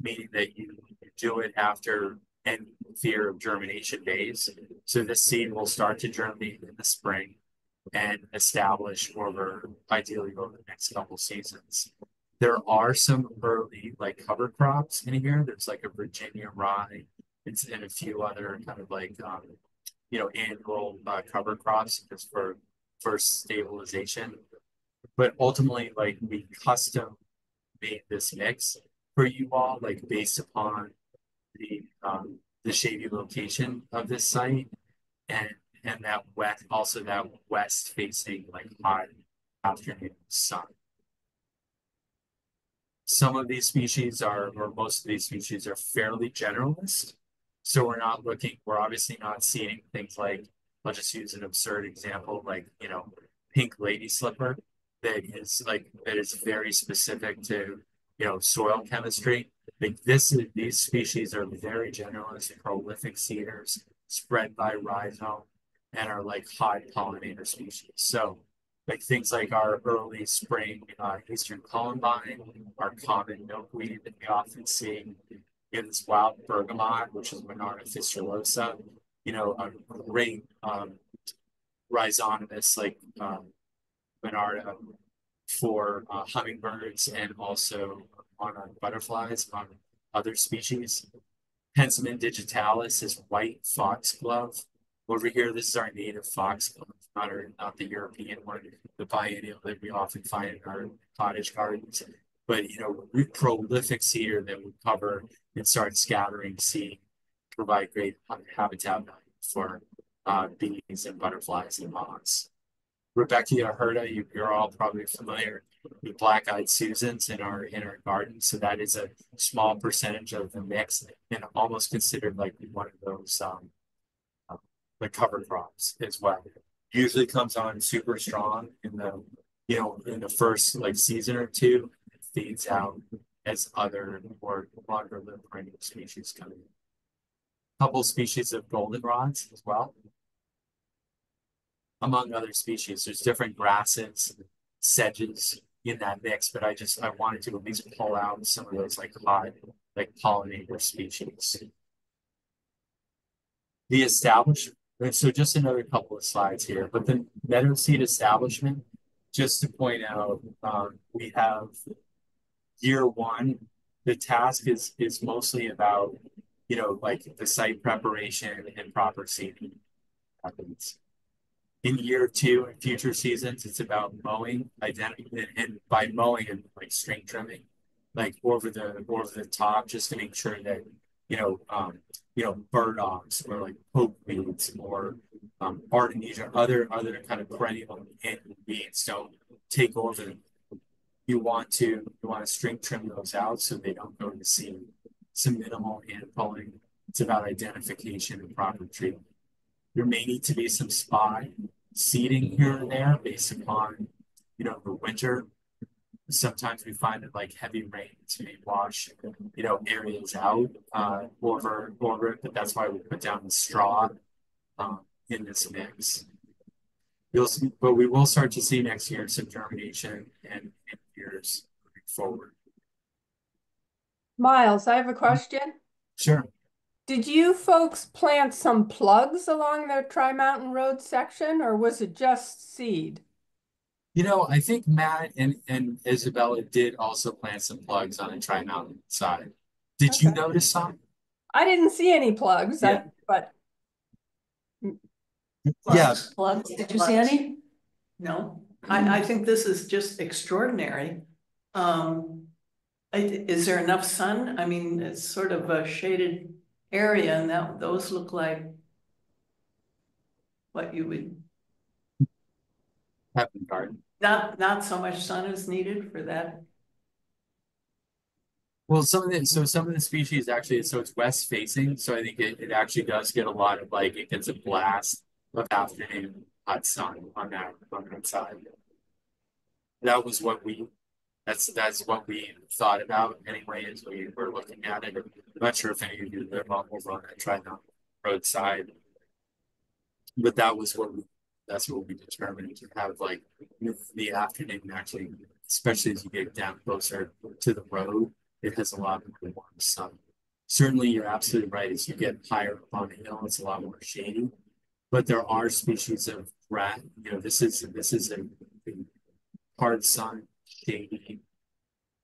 meaning that you do it after any fear of germination days. So this seed will start to germinate in the spring and establish ideally over the next couple seasons. There are some early like cover crops in here. There's like a Virginia rye and a few other kind of like annual cover crops just for stabilization. But ultimately, like we custom made this mix for you all, like based upon the shady location of this site and that west facing like hot afternoon sun. Some of these species or most of these species are fairly generalist. So we're obviously not seeing things like, I'll just use an absurd example, like, pink lady slipper that is very specific to, soil chemistry. Like these species are very generalist, prolific seeders, spread by rhizome, and are like high pollinator species. So like things like our early spring eastern columbine, our common milkweed that we often see, this wild bergamot, which is Monarda fistulosa, a great rhizomatous like Monarda for hummingbirds and also monarch butterflies on other species. Penstemon digitalis is white foxglove. Over here, this is our native foxglove, not the European one, the biennial that we often find in our cottage gardens. But prolific seeder that would cover and start scattering seed, provide great habitat for bees and butterflies and moths. Rebecca Herta, you're all probably familiar with black-eyed Susans in our garden. So that is a small percentage of the mix and almost considered like one of those uh, like cover crops as well. Usually comes on super strong in the in the first like season or two, it fades out as other more longer lived perennial species come in. Couple species of goldenrods as well, among other species. There's different grasses, sedges in that mix, but I wanted to at least pull out some of those like hot, like pollinator species. The establishment, so just another couple of slides here, but the meadow seed establishment, just to point out, we have year one, the task is mostly about, like the site preparation and proper seeding happens. In year two and future seasons, it's about mowing, identifying, and by mowing and like string trimming, like over the top, just to make sure that burdocks or like poke weeds or artemisia, other kind of perennial weeds don't take over. You want to string trim those out so they don't go to seed. Some minimal hand pulling. It's about identification and proper treatment. There may need to be some spot seeding here and there based upon, the winter. Sometimes we find that like heavy rains may wash, areas out over it, but that's why we put down the straw in this mix. But we will start to see next year some germination and years moving forward. Miles, I have a question. Sure. Did you folks plant some plugs along the Tri-Mountain Road section, or was it just seed? I think Matt and Isabella did also plant some plugs on the Tri-Mountain side. Did you Okay. notice some? I didn't see any plugs, Yeah. but Yeah. Plugs, did you see any? No, I think this is just extraordinary. Is there enough sun? I mean, it's sort of a shaded area and those look like what you would, Have in garden. not so much sun is needed for that. Well, some of the species actually, so it's west facing, so I think it actually does get a lot of like it gets a blast of afternoon hot sun on that side. That was what that's what we thought about anyway as we were looking at it. I'm not sure if any of you live over on that Tri-Mountain roadside, but that's what we determined to have like the afternoon actually, especially as you get down closer to the road, it has a lot more warm sun. Certainly, you're absolutely right. As you get higher up on the hill, it's a lot more shady. But there are species of rat. This is a hard sun, shady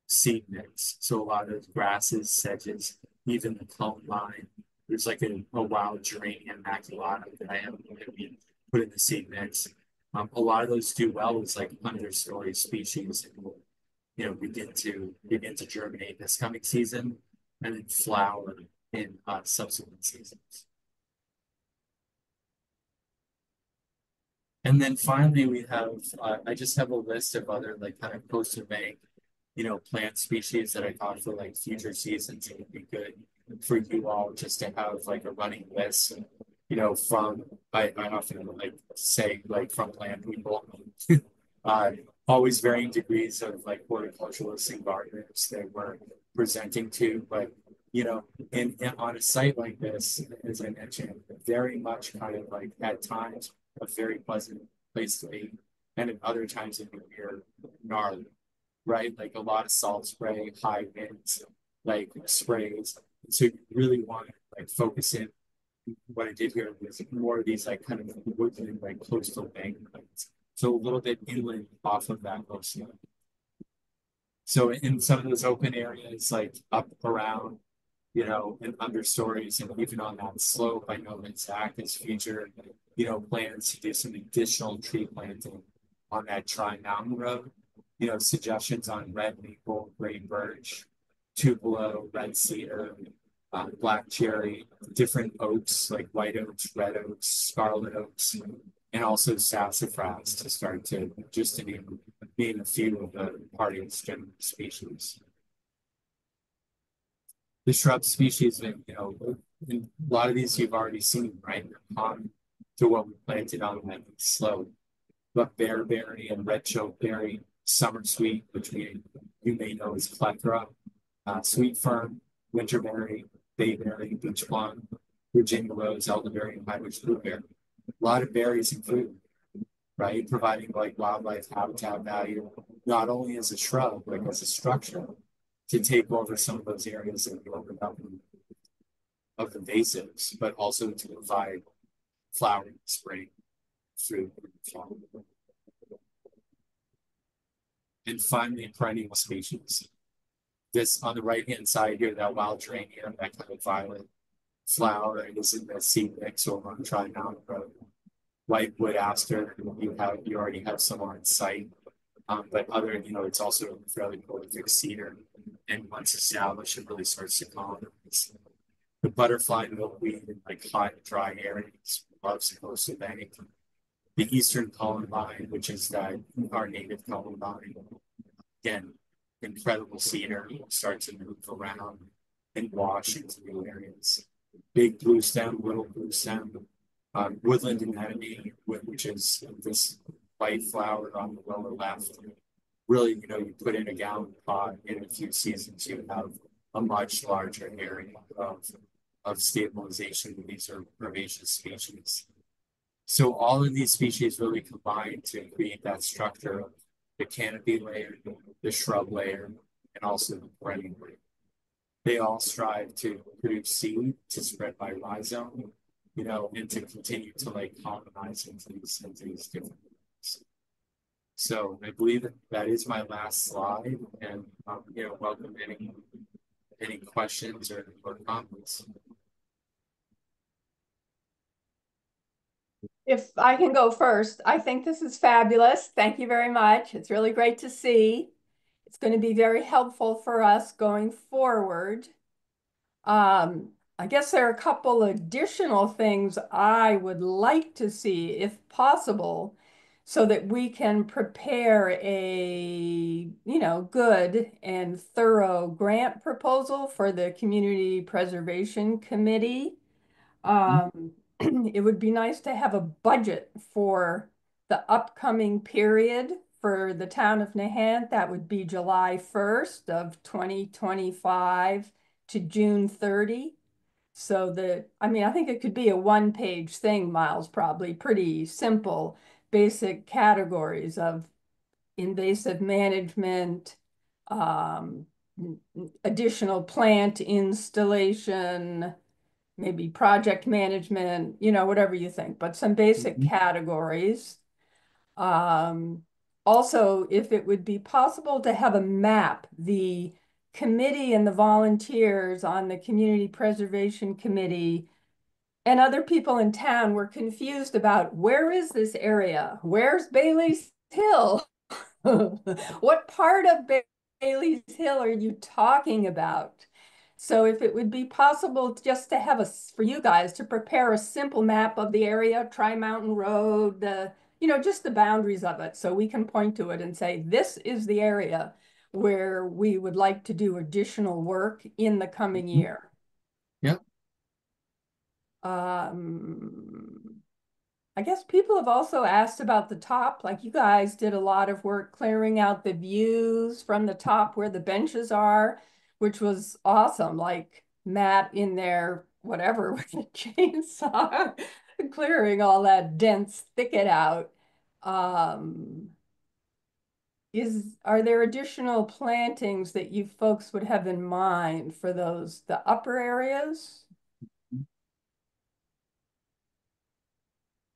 seed mix. So a lot of grasses, sedges, even the cone vine. There's like a wild geranium maculata that I haven't really put in the seed mix. A lot of those do well as like understory species and will, begin to germinate this coming season and then flower in subsequent seasons. And then finally, we have, I just have a list of other like kind of coastal bank, plant species that I thought for like future seasons, it would be good for you all just to have like a running list, from, I often like say like from plant people, always varying degrees of like horticulturalists and gardeners that we're presenting to, but in on a site like this, as I mentioned, very much kind of like at times a very pleasant place to be, and at other times it can be gnarly, right? Like a lot of salt spray, high winds, like sprays. So you really want to like focus in. What I did here was more of these like kind of woodland, like coastal banklands. So a little bit inland off of that coastline. So in some of those open areas, like up around, in understories and even on that slope, I know that Zach has featured, plans to do some additional tree planting on that Tri-Mountain Road. Suggestions on red maple, gray birch, tupelo, red cedar, black cherry, different oaks like white oaks, red oaks, scarlet oaks, and also sassafras to start to just to name a few of the party's general species. The shrub species that, a lot of these you've already seen, right? To what we planted on that slope. But bearberry and red chokeberry, summer sweet, which you may know as plethora, sweet fern, winterberry, bayberry, beach plum, Virginia rose, elderberry, and Irish blueberry. A lot of berries and fruit, right? Providing like wildlife habitat value, not only as a shrub, but as a structure to take over some of those areas that we opened up of invasives, but also to provide flowering, spring, fruit, and fall. And finally, perennial species. This on the right-hand side here, that wild geranium, that kind of violet flower is in the seed mix over on Tri Mountain Road. Whitewood aster, you already have some on site. But other, it's also a fairly prolific cedar. And once established, it really starts to colonize. The butterfly milkweed in like hot, dry areas loves the coastal bank. The eastern columbine, which is our native columbine, again, incredible cedar, start to move around and wash into new areas. Big blue stem, little blue stem, woodland anemone, which is this white flower on the lower left. Really, you put in a gallon pot in a few seasons, you have a much larger area of stabilization with these herbaceous species. So all of these species really combine to create that structure of the canopy layer, the shrub layer, and also the perennial layer. They all strive to produce seed to spread by rhizome, and to continue to like colonize into these different areas. So I believe that is my last slide, and welcome any questions or comments. If I can go first, I think this is fabulous. Thank you very much. It's really great to see. It's going to be very helpful for us going forward. I guess there are a couple additional things I would like to see, if possible, so that we can prepare a, good and thorough grant proposal for the Community Preservation Committee. It would be nice to have a budget for the upcoming period for the town of Nahant. That would be July 1st of 2025 to June 30. So I think it could be a one-page thing, Miles, probably pretty simple, basic categories of invasive management, um, additional plant installation, maybe project management, whatever you think, but some basic categories. Also, if it would be possible to have a map, the committee and the volunteers on the Community Preservation Committee and other people in town were confused about where is this area? Where's Bailey's Hill? What part of Bailey's Hill are you talking about? So if it would be possible just to have for you guys to prepare a simple map of the area, Tri Mountain Road, just the boundaries of it, so we can point to it and say, this is the area where we would like to do additional work in the coming year. Yeah. I guess people have also asked about the top, like you guys did a lot of work clearing out the views from the top where the benches are, which was awesome. Like Matt in there, whatever, with a chainsaw, clearing all that dense thicket out. Are there additional plantings that you folks would have in mind for the upper areas?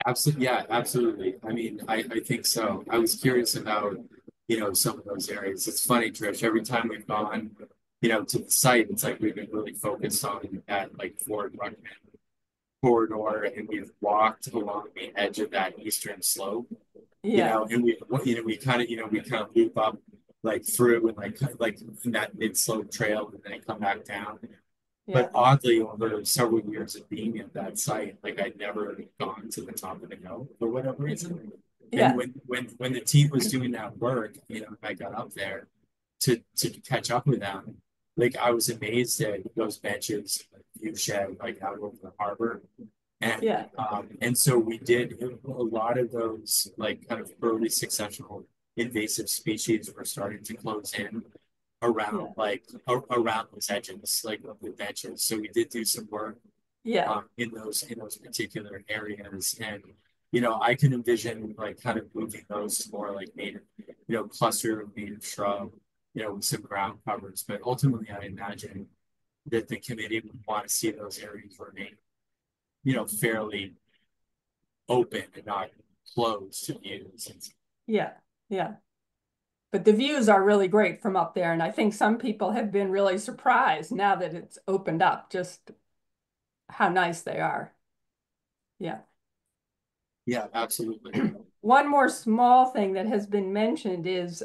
Absolutely, yeah, absolutely. I mean, I think so. I was curious about, some of those areas. It's funny, Trish, every time we've gone, to the site, it's like we've been really focused on that like Fort Ruckman corridor, and we've walked along the edge of that eastern slope, Yeah. and we kind of loop up like through and like in that mid slope trail and then come back down. But oddly, over several years of being at that site, like I'd never gone to the top of the hill for whatever reason. Yeah. And when the team was doing that work, I got up there to catch up with them. Like I was amazed at those benches, view shed, like out over the harbor. And so we did a lot of those like kind of early successional invasive species were starting to close in around around those edges, like of the benches. So we did do some work in those particular areas. And I can envision like kind of moving those to more like native, cluster of native shrub, with some ground covers. But ultimately I imagine that the committee would want to see those areas remain, fairly open and not closed to views. Yeah, yeah. But the views are really great from up there, and I think some people have been really surprised now that it's opened up, just how nice they are. Yeah. Yeah, absolutely. One more small thing that has been mentioned is,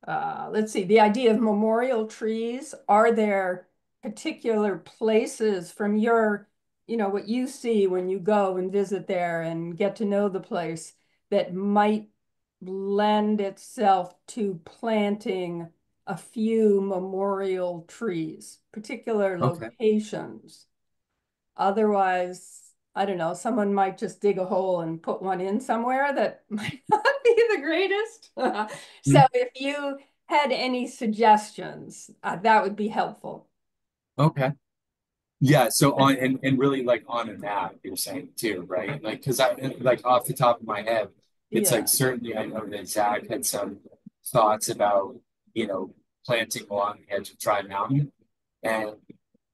let's see, the idea of memorial trees. Are there particular places from your, what you see when you go and visit there and get to know the place that might lend itself to planting a few memorial trees, particular Okay. locations? Otherwise, I don't know, someone might just dig a hole and put one in somewhere that might not be the greatest. So if you had any suggestions, that would be helpful. Okay. Yeah, so on and really like on a map, you're saying too, right? Like, because I like off the top of my head, it's Yeah. like certainly I know that Zach had some thoughts about, planting along the edge of Dry Mountain. And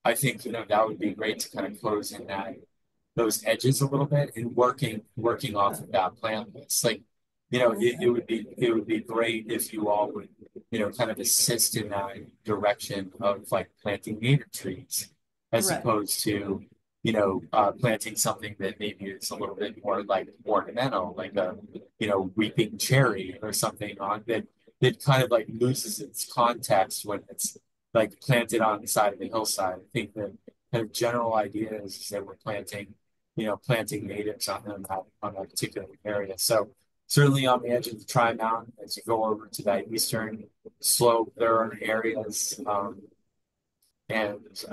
I think, that would be great to kind of close in those edges a little bit and working off of that plan list. Like, it would be great if you all would, kind of assist in that direction of like planting native trees as Right. opposed to, planting something that maybe is a little bit more like ornamental, like a, weeping cherry or something on that kind of like loses its context when it's like planted on the side of the hillside. I think the kind of general idea is that we're planting natives on that particular area. So certainly on the edge of the Tri Mountain, as you go over to that eastern slope, there are areas, and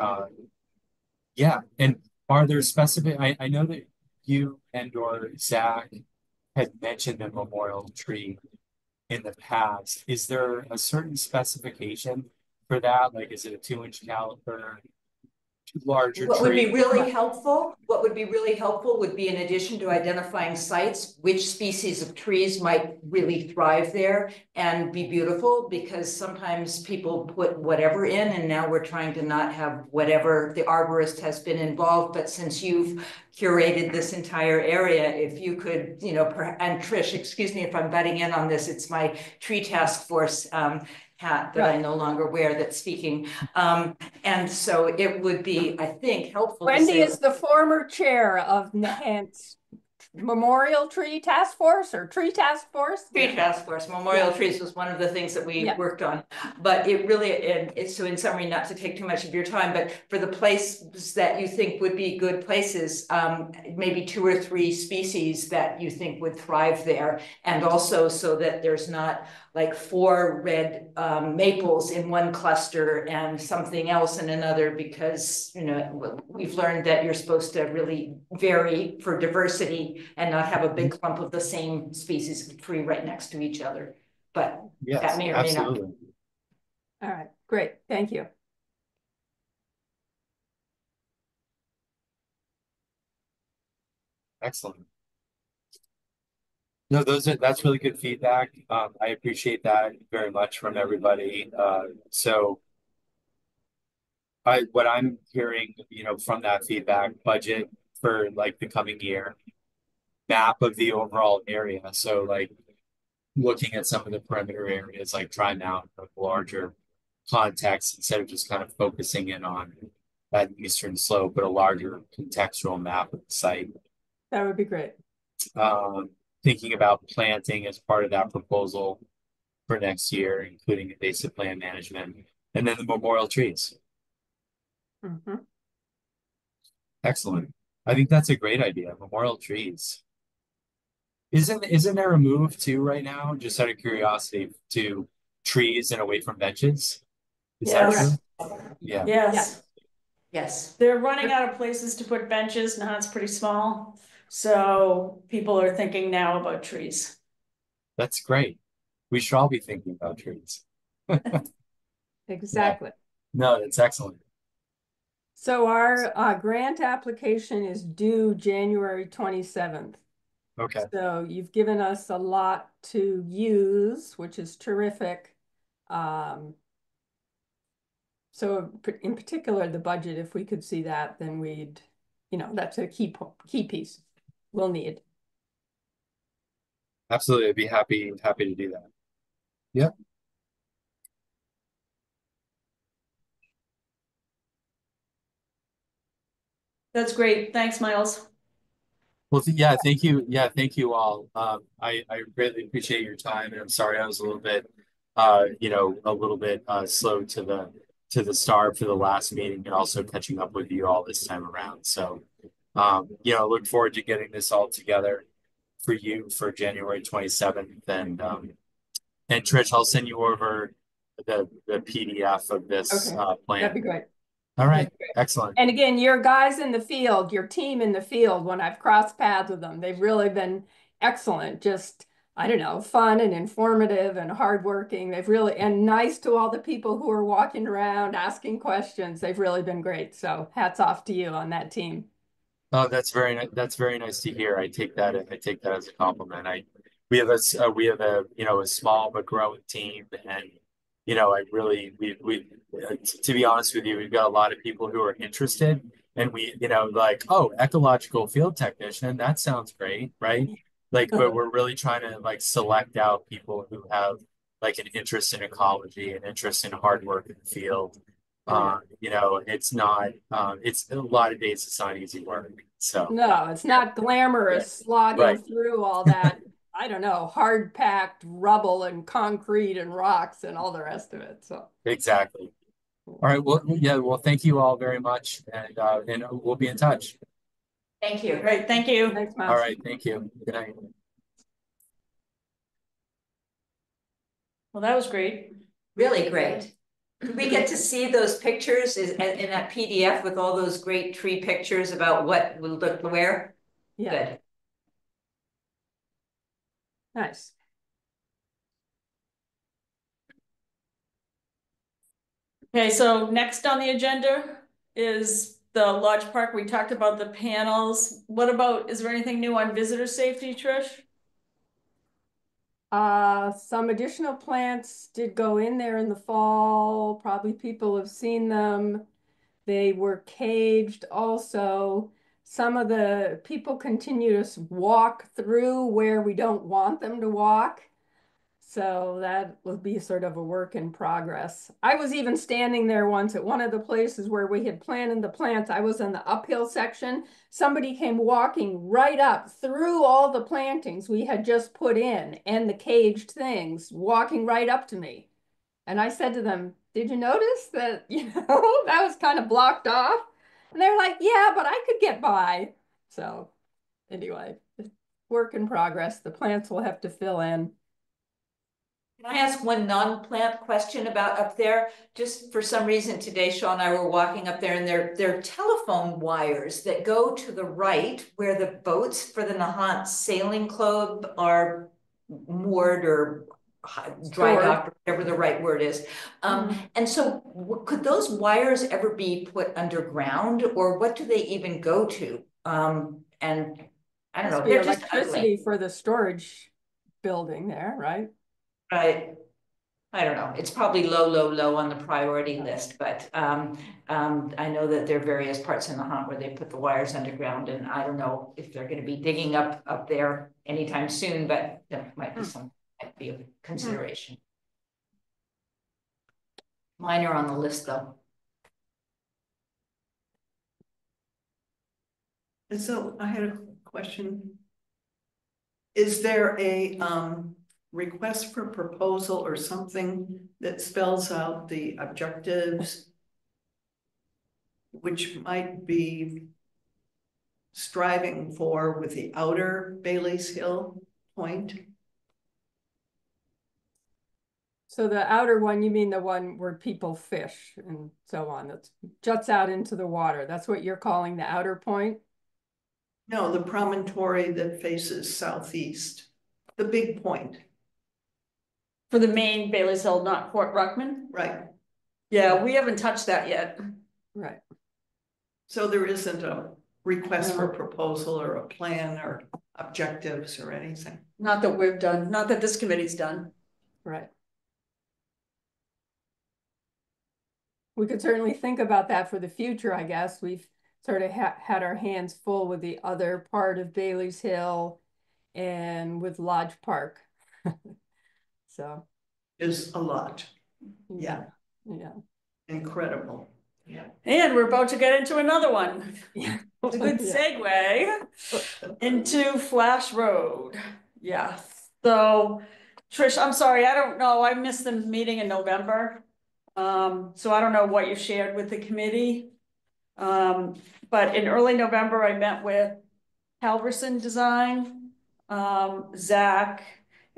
yeah. And are there specific? I know that you and or Zach had mentioned a memorial tree in the past. Is there a certain specification for that? Like, is it a 2-inch caliper, larger What would be tree? really helpful, would be, in addition to identifying sites, which species of trees might really thrive there and be beautiful, because sometimes people put whatever in and now we're trying to not have whatever. The arborist has been involved, but since you've curated this entire area, if you could, and Trish, excuse me if I'm butting in on this, it's my tree task force hat that I no longer wear that's speaking. And so it would be, I think, helpful to Wendy say, is the former chair of Nahant's Memorial Tree Task Force or Tree Task Force. Tree Task Force, memorial trees was one of the things that we worked on. But it really, and it's, so in summary, not to take too much of your time, but for the places that you think would be good places, maybe 2 or 3 species that you think would thrive there. And also so that there's not like 4 red maples in one cluster and something else in another, because we've learned that you're supposed to really vary for diversity and not have a big clump of the same species of tree right next to each other. But Yes, that may or may not. absolutely. All right, great, thank you. Excellent. No, that's really good feedback. I appreciate that very much from everybody. So what I'm hearing, from that feedback, budget for like the coming year, map of the overall area. So like looking at some of the perimeter areas, like trying out a larger context instead of just kind of focusing in on that eastern slope, but a larger contextual map of the site. That would be great. Thinking about planting as part of that proposal for next year, including invasive plant management, and then the memorial trees. Mhm. Excellent. I think that's a great idea. Memorial trees. Isn't there a move too right now, just out of curiosity, to trees and away from benches? Is that true? Yes, Yeah. yes. Yes. They're running out of places to put benches. Now it's pretty small. So people are thinking now about trees. That's great. We should all be thinking about trees. Yeah. Exactly. No, that's excellent. So our grant application is due January 27th. Okay. So you've given us a lot to use, which is terrific. So in particular, the budget, if we could see that, then we'd, that's a key piece we'll need. Absolutely. I'd be happy to do that. Yep. That's great. Thanks, Miles. Well, yeah, thank you. Yeah, thank you all. I greatly appreciate your time, and I'm sorry I was a little bit, a little bit slow to the start for the last meeting, and also catching up with you all this time around. So, look forward to getting this all together for you for January 27th, and Trish, I'll send you over the PDF of this Okay, that'd plan. be great. All right, That'd be great. excellent. And again, your guys in the field, your team in the field, when I've crossed paths with them, they've really been excellent. Just, I don't know, fun and informative and hardworking. They've really, and nice to all the people who are walking around asking questions. They've really been great. So hats off to you on that team. Oh, that's very nice to hear. I take that as a compliment. We have a a small but growing team, and I really to be honest with you, we've got a lot of people who are interested, and we like, oh, ecological field technician, that sounds great, right? Like, but we're really trying to like select out people who have like an interest in ecology, an interest in hard work in the field. It's not, it's a lot of days, it's not easy work. So, No, it's not yeah, glamorous slogging right. through all that, I don't know, hard packed rubble and concrete and rocks and all the rest of it. So, Exactly. All right. Well, yeah. Well, thank you all very much, and we'll be in touch. Thank you. Great, thank you. thanks, All Miles. right. Thank you. Good night. Well, that was great. Really great. We get to see those pictures in that PDF with all those great tree pictures about what will look where. Yeah, Good. nice. Okay, so next on the agenda is the Lodge Park. We talked about the panels. What about, is there anything new on visitor safety, Trish? Some additional plants did go in there in the fall. Probably people have seen them. They were caged also. Some of the people continue to walk through where we don't want them to walk. So that will be sort of a work in progress. I was even standing there once at one of the places where we had planted the plants. I was in the uphill section. Somebody came walking right up through all the plantings we had just put in and the caged things, walking right up to me. And I said to them, did you notice that, that was kind of blocked off? And they were like, yeah, but I could get by. So anyway, work in progress. The plants will have to fill in. Can I ask one non-plant question about up there? Just for some reason today, Sean and I were walking up there, and there are telephone wires that go to the right where the boats for the Nahant Sailing Club are moored or dry docked, or whatever the right word is. And so could those wires ever be put underground, or what do they even go to? And I don't know, they're just Electricity ugly. for the storage building there, right? Right. I don't know. It's probably low on the priority list, but I know that there are various parts in the hunt where they put the wires underground, and I don't know if they're going to be digging up there anytime soon, but that might be a consideration. Mine are on the list though. And so I had a question. Is there a request for proposal or something that spells out the objectives which might be striving for with the outer Bailey's Hill point. So the outer one, you mean the one where people fish and so on, that juts out into the water. That's what you're calling the outer point? No, the promontory that faces southeast, the big point, For the main Bailey's Hill, not Port Ruckman? right? Yeah, we haven't touched that yet. Right. So there isn't a request for proposal or a plan or objectives or anything. Not that we've done, not that this committee's done. Right. We could certainly think about that for the future, I guess. We've sort of had our hands full with the other part of Bailey's Hill and with Lodge Park. So. Is a lot, Yeah. Yeah. incredible. Yeah. And we're about to get into another one. Yeah. It's a good segue into Flash Road. Yeah. So Trish, I'm sorry, I don't know. I missed the meeting in November. So I don't know what you shared with the committee. But in early November, I met with Halverson Design, Zach,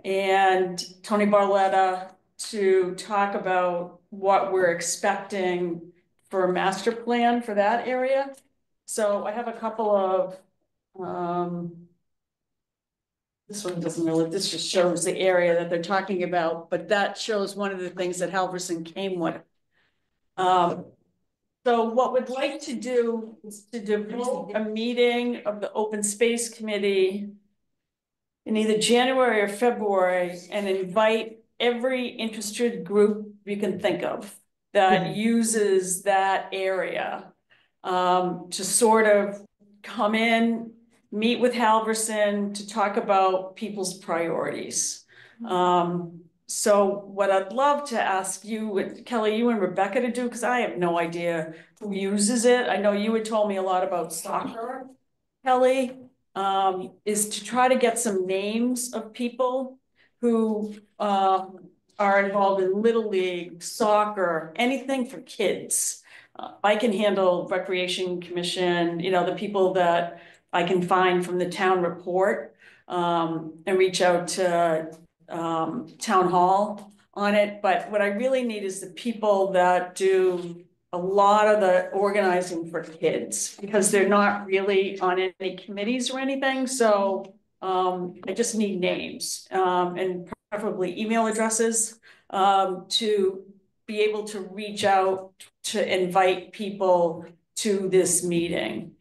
and Tony Barletta to talk about what we're expecting for a master plan for that area. So I have a couple of, this one doesn't really, this just shows the area that they're talking about, but that shows one of the things that Halverson came with. So what we'd like to do is to devote a meeting of the Open Space Committee in either January or February and invite every interested group you can think of that uses that area to sort of come in, meet with Halverson to talk about people's priorities. So what I'd love to ask you, Kelly, you and Rebecca to do, because I have no idea who uses it. I know you had told me a lot about soccer, Kelly, is to try to get some names of people who are involved in Little League, soccer, anything for kids. I can handle Recreation Commission, you know, the people that I can find from the town report, and reach out to town hall on it. But what I really need is the people that do a lot of the organizing for kids, because they're not really on any committees or anything. So I just need names and preferably email addresses to be able to reach out to invite people to this meeting.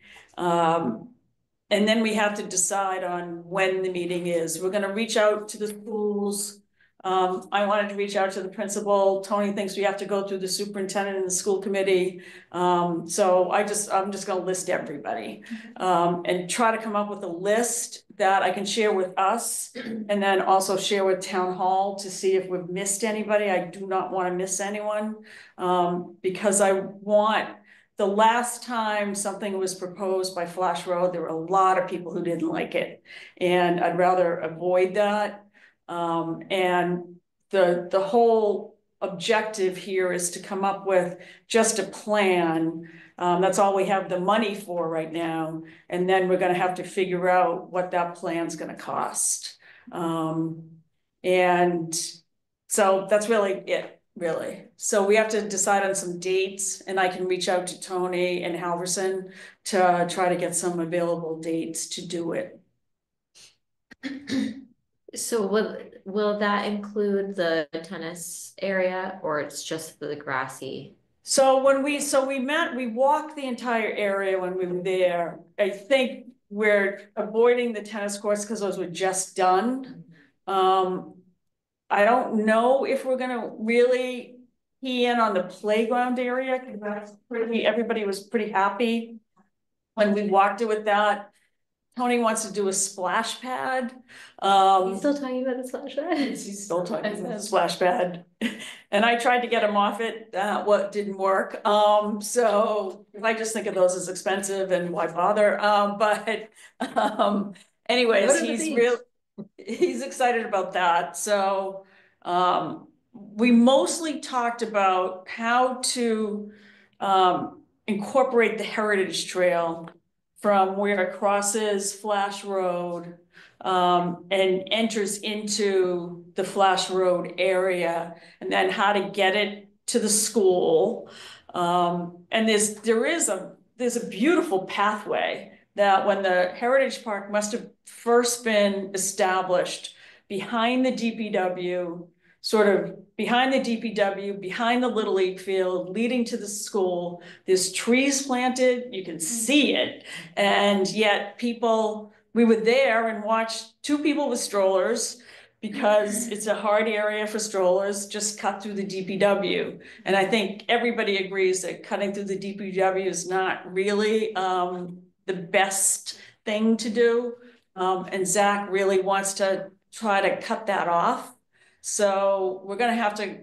And then we have to decide on when the meeting is. We're gonna reach out to the schools. I wanted to reach out to the principal. Tony thinks we have to go through the superintendent and the school committee. So I'm just gonna list everybody. And try to come up with a list that I can share with us and then also share with town hall to see if we've missed anybody. I do not wanna miss anyone. Because I want, the last time something was proposed by Flash Road, there were a lot of people who didn't like it. And I'd rather avoid that. And the whole objective here is to come up with just a plan. That's all we have the money for right now. And then we're gonna have to figure out what that plan's gonna cost. And so that's really it. Really. So we have to decide on some dates, and I can reach out to Tony and Halverson to try to get some available dates to do it. So will that include the tennis area, or it's just the grassy? So when we met, we walked the entire area when we were there. I think we're avoiding the tennis courts because those were just done. I don't know if we're gonna really key in on the playground area, because that's pretty, everybody was pretty happy when we walked it with that. Tony wants to do a splash pad. He's still talking about the splash pad? He's still talking about the splash pad. And I tried to get him off it, what didn't work. So I just think of those as expensive and why bother? Anyways, he's excited about that. So we mostly talked about how to incorporate the Heritage Trail from where it crosses Flash Road and enters into the Flash Road area, and then how to get it to the school. And there's a beautiful pathway that when the Heritage Park must have first been established behind the DPW, sort of behind the DPW, behind the Little League field, leading to the school. There's trees planted, you can see it. And yet we were there and watched two people with strollers, because it's a hard area for strollers, just cut through the DPW. And I think everybody agrees that cutting through the DPW is not really the best thing to do. And Zach really wants to try to cut that off. So we're gonna have to,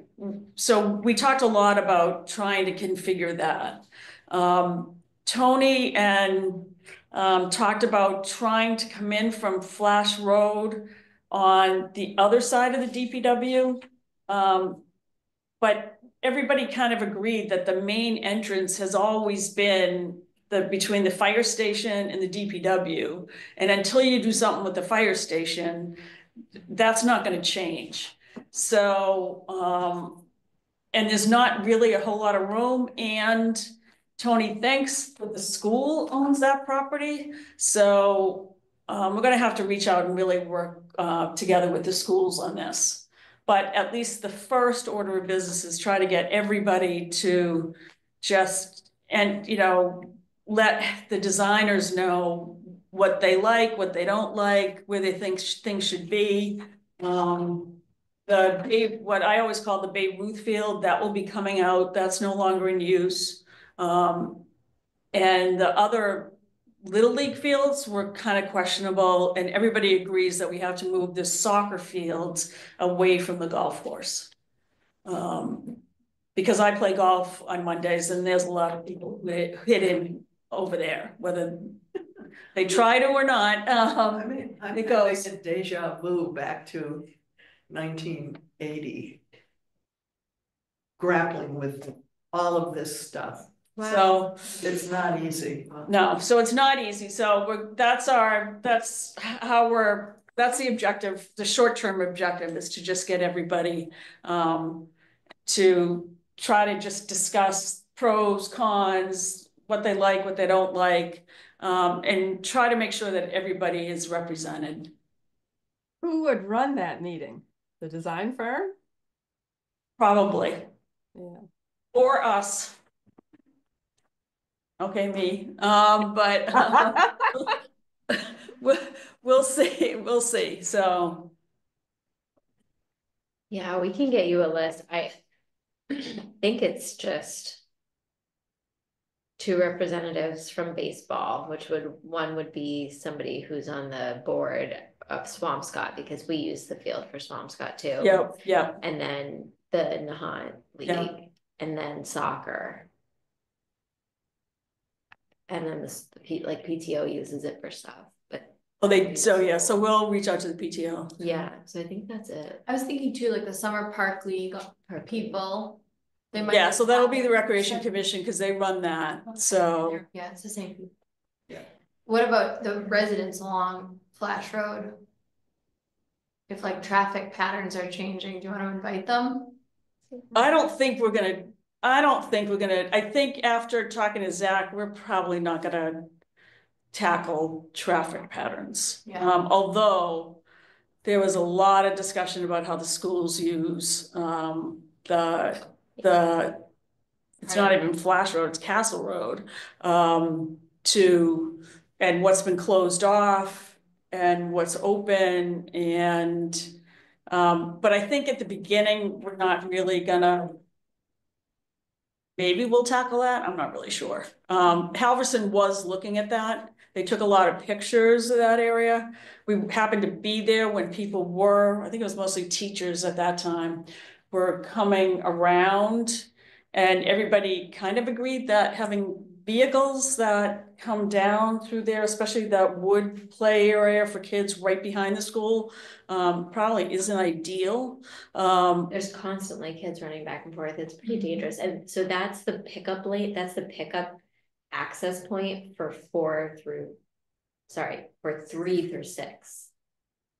so we talked a lot about trying to configure that. Tony and talked about trying to come in from Flash Road on the other side of the DPW. But everybody kind of agreed that the main entrance has always been between the fire station and the DPW. And until you do something with the fire station, that's not gonna change. So, and there's not really a whole lot of room, and Tony thinks that the school owns that property. So we're gonna have to reach out and really work together with the schools on this. But at least the first order of business is try to get everybody to just, and let the designers know what they like, what they don't like, where they think things should be. What I always call the Babe Ruth field, that will be coming out, that's no longer in use. And the other Little League fields were kind of questionable, and everybody agrees that we have to move the soccer fields away from the golf course. Because I play golf on Mondays, and there's a lot of people who hit in over there, whether they try to or not. I'm it goes. having a deja vu back to 1980, grappling with all of this stuff. Wow. So it's not easy. No, so it's not easy. So that's the objective. The short-term objective is to just get everybody to try to just discuss pros, cons, what they like, what they don't like, and try to make sure that everybody is represented. Who would run that meeting? The design firm? Probably. Yeah. Or us. Okay, me. But we'll see. So Yeah, we can get you a list. I think it's just two representatives from baseball, one would be somebody who's on the board of Swampscott, because we use the field for Swampscott too. yeah. And then the Nahant League, and then soccer. And then PTO uses it for stuff, but. So we'll reach out to the PTO. Yeah, so I think that's it. I was thinking too, like the summer park league people. They might. Yeah, so that'll be the Recreation Commission, because they run that, so. Yeah, it's the same people. Yeah. What about the residents along Flash Road? If like traffic patterns are changing, do you want to invite them? I think after talking to Zach, we're probably not gonna tackle traffic patterns. Yeah. Although there was a lot of discussion about how the schools use it's not even Flash Road, it's Castle Road, and what's been closed off and what's open, and but I think at the beginning, we're not really gonna, maybe we'll tackle that, I'm not really sure. Halverson was looking at that. They took a lot of pictures of that area. We happened to be there when people were, I think it was mostly teachers at that time, were coming around, and everybody kind of agreed that having vehicles that come down through there, especially that wood play area for kids right behind the school, probably isn't ideal. There's constantly kids running back and forth. It's pretty dangerous. And so that's the pickup lane. That's the pickup access point for 3 through 6.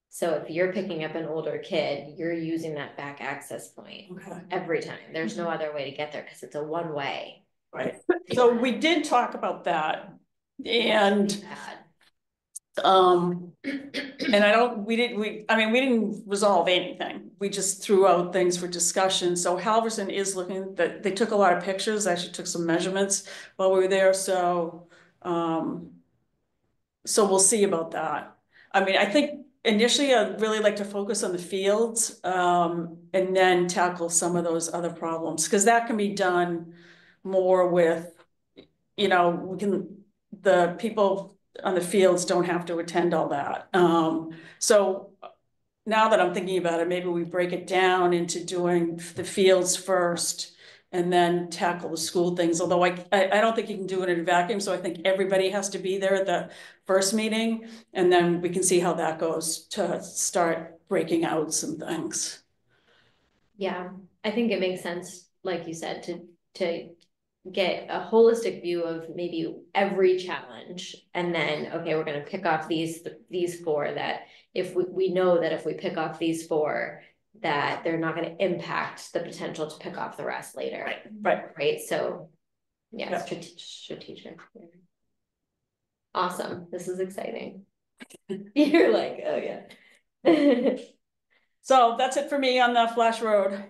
So if you're picking up an older kid, you're using that back access point every time. There's no other way to get there because it's a one-way. Right. So we did talk about that, and we didn't resolve anything. We just threw out things for discussion. So Halverson is looking that they took a lot of pictures, actually took some measurements while we were there. So we'll see about that. I mean, I think initially I'd really like to focus on the fields, and then tackle some of those other problems, because that can be done more with, the people on the fields don't have to attend all that. So now that I'm thinking about it, maybe we break it down into doing the fields first and then tackle the school things. Although I don't think you can do it in a vacuum. So I think everybody has to be there at the first meeting, and then we can see how that goes to start breaking out some things. Yeah, I think it makes sense, like you said, to get a holistic view of maybe every challenge, and then, okay, we're going to pick off these 4 that if we know that if we pick off these 4, that they're not going to impact the potential to pick off the rest later. Right. So yeah. Strategic. Awesome. This is exciting. You're like, oh yeah. So that's it for me on the Flash Road.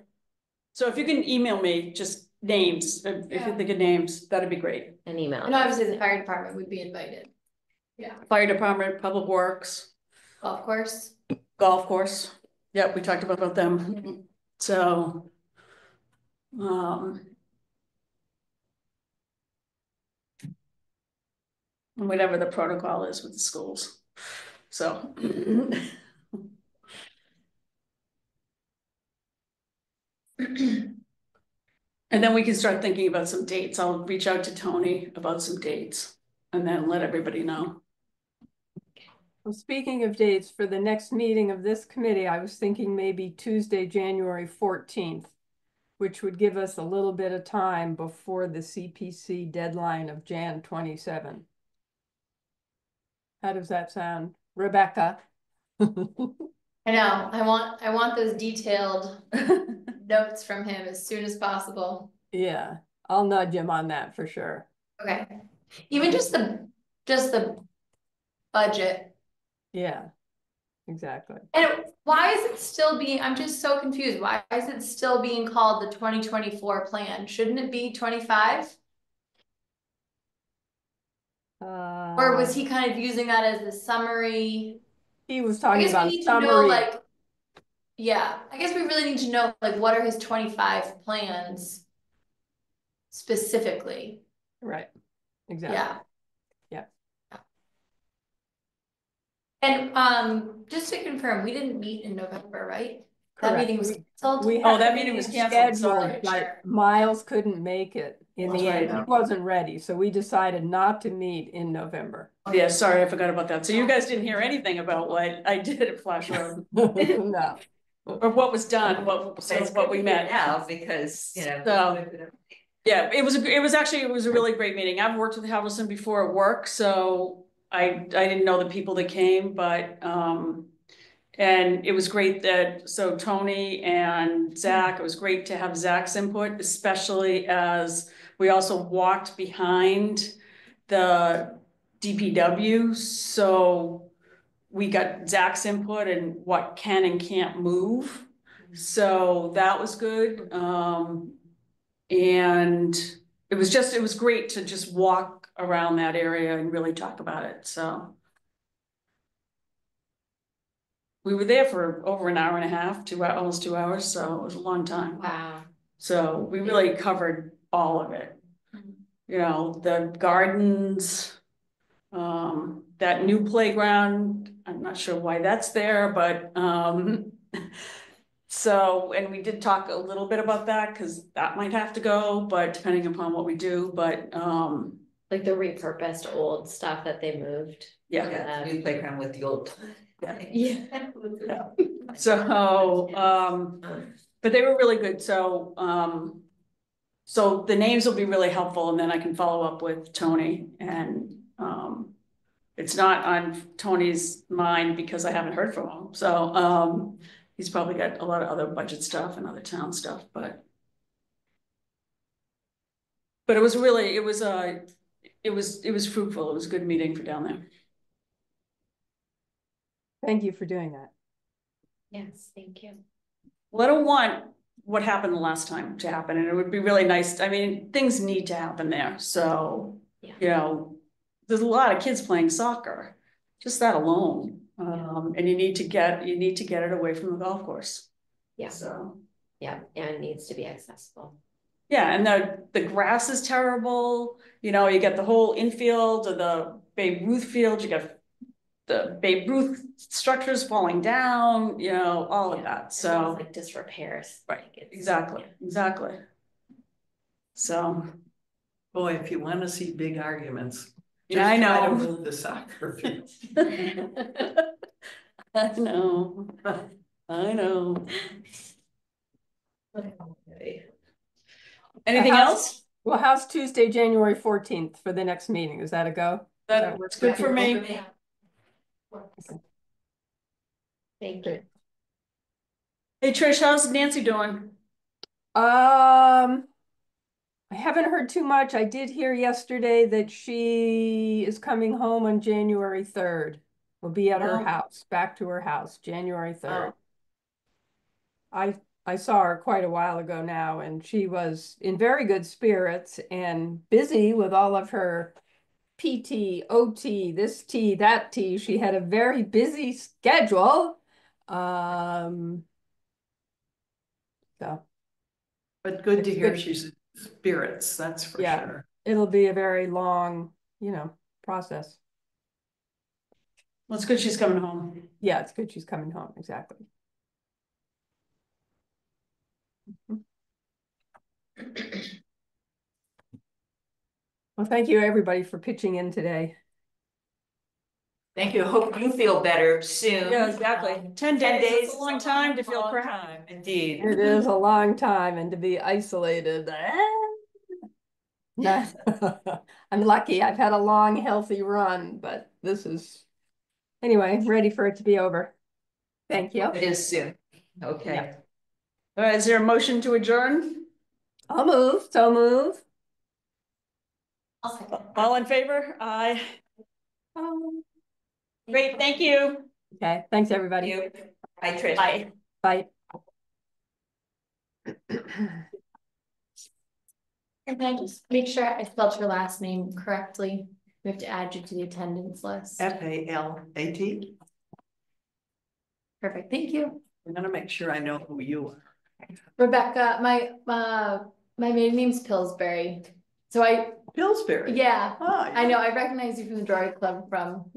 So if you can email me just names, if you think of names, that'd be great. An email. And obviously the fire department would be invited. Yeah. Fire department, public works. Golf course. Golf course. Yep, we talked about them. So, whatever the protocol is with the schools. So. And then we can start thinking about some dates. I'll reach out to Tony about some dates and then let everybody know. Well, speaking of dates, for the next meeting of this committee, I was thinking maybe Tuesday, January 14th, which would give us a little bit of time before the CPC deadline of Jan 27. How does that sound, Rebecca? I know, I want those detailed notes from him as soon as possible. Yeah, I'll nudge him on that for sure. Okay, even just the budget. Yeah, exactly. And why is it still being, I'm just so confused, why is it still being called the 2024 plan? Shouldn't it be 25? Or was he kind of using that as the summary? He was talking about we need summary. To know, like, yeah, I guess we really need to know, like, what are his 25 plans specifically? Right, exactly. Yeah. Yeah. And just to confirm, we didn't meet in November, right? Correct. That meeting was canceled? That meeting was canceled. Sorry. But Miles couldn't make it in the end. He wasn't ready, so we decided not to meet in November. Yeah, sorry, I forgot about that. So you guys didn't hear anything about what I did at Flash Road? No. Or what was done, what we met now, because yeah, it was a really great meeting. I've worked with Halverson before at work, so I didn't know the people that came, but and it was great that, so Tony and Zach, it was great to have Zach's input, especially as we also walked behind the DPW. So we got Zach's input and what can and can't move. So that was good. And it was great to just walk around that area and really talk about it. So we were there for over an hour and a half, almost 2 hours, so it was a long time. Wow. So we really covered all of it. You know, the gardens, that new playground, I'm not sure why that's there, but so, and we did talk a little bit about that because that might have to go, but depending upon what we do, but like the repurposed old stuff that they moved. Yeah, the new playground with the old. Yeah. So, but they were really good. So, So the names will be really helpful, and then I can follow up with Tony, and it's not on Tony's mind because I haven't heard from him, so he's probably got a lot of other budget stuff and other town stuff, but it was really, it was fruitful. It was a good meeting for down there. Thank you for doing that. Yes, thank you. Well, I don't want what happened the last time to happen, and it would be really nice. I mean, things need to happen there, so, Yeah. you know, there's a lot of kids playing soccer, just that alone. And you need to get it away from the golf course. Yeah. So. Yeah, and it needs to be accessible. Yeah, and the grass is terrible, you know, you get the whole infield of the Babe Ruth field, you got the Babe Ruth structures falling down, you know, all of that, so. Like disrepairs. Right, Like exactly, exactly. So. Boy, if you want to see big arguments, Yeah, I just try to know. move the soccer field. I know, I know. Anything else? Well, how's Tuesday, January 14th for the next meeting? Is that a go? That's good for me. Thank you. Hey Trish, how's Nancy doing? I haven't heard too much. I did hear yesterday that she is coming home on January 3rd. We'll be at her house, back to her house, January 3rd. I saw her quite a while ago now, and she was in very good spirits and busy with all of her PT, OT, this T, that T. She had a very busy schedule. So. But good to hear good. she's in spirits, that's for sure. It'll be a very long, process. Well, it's good she's coming home. Yeah, it's good she's coming home, exactly. Well, thank you everybody for pitching in today. Thank you. Hope you feel better soon. Yeah, exactly. 10 days is a long time to feel crap. Time, indeed. It is a long time, and to be isolated. Nah. I'm lucky. I've had a long, healthy run, but this is, anyway, ready for it to be over. Thank you. It is soon. Okay. Yeah. All right, is there a motion to adjourn? I'll move. So move. I'll second. All in favor? Aye. Great, thank you. Okay, thanks everybody. You. Bye, Trish. Bye. Bye. Can I just make sure I spelled your last name correctly? We have to add you to the attendance list. FALAT. Perfect, thank you. I'm gonna make sure I know who you are. Rebecca, my maiden name's Pillsbury. So Pillsbury. yeah, Ah, I know, I recognize you from the Drawing Club from,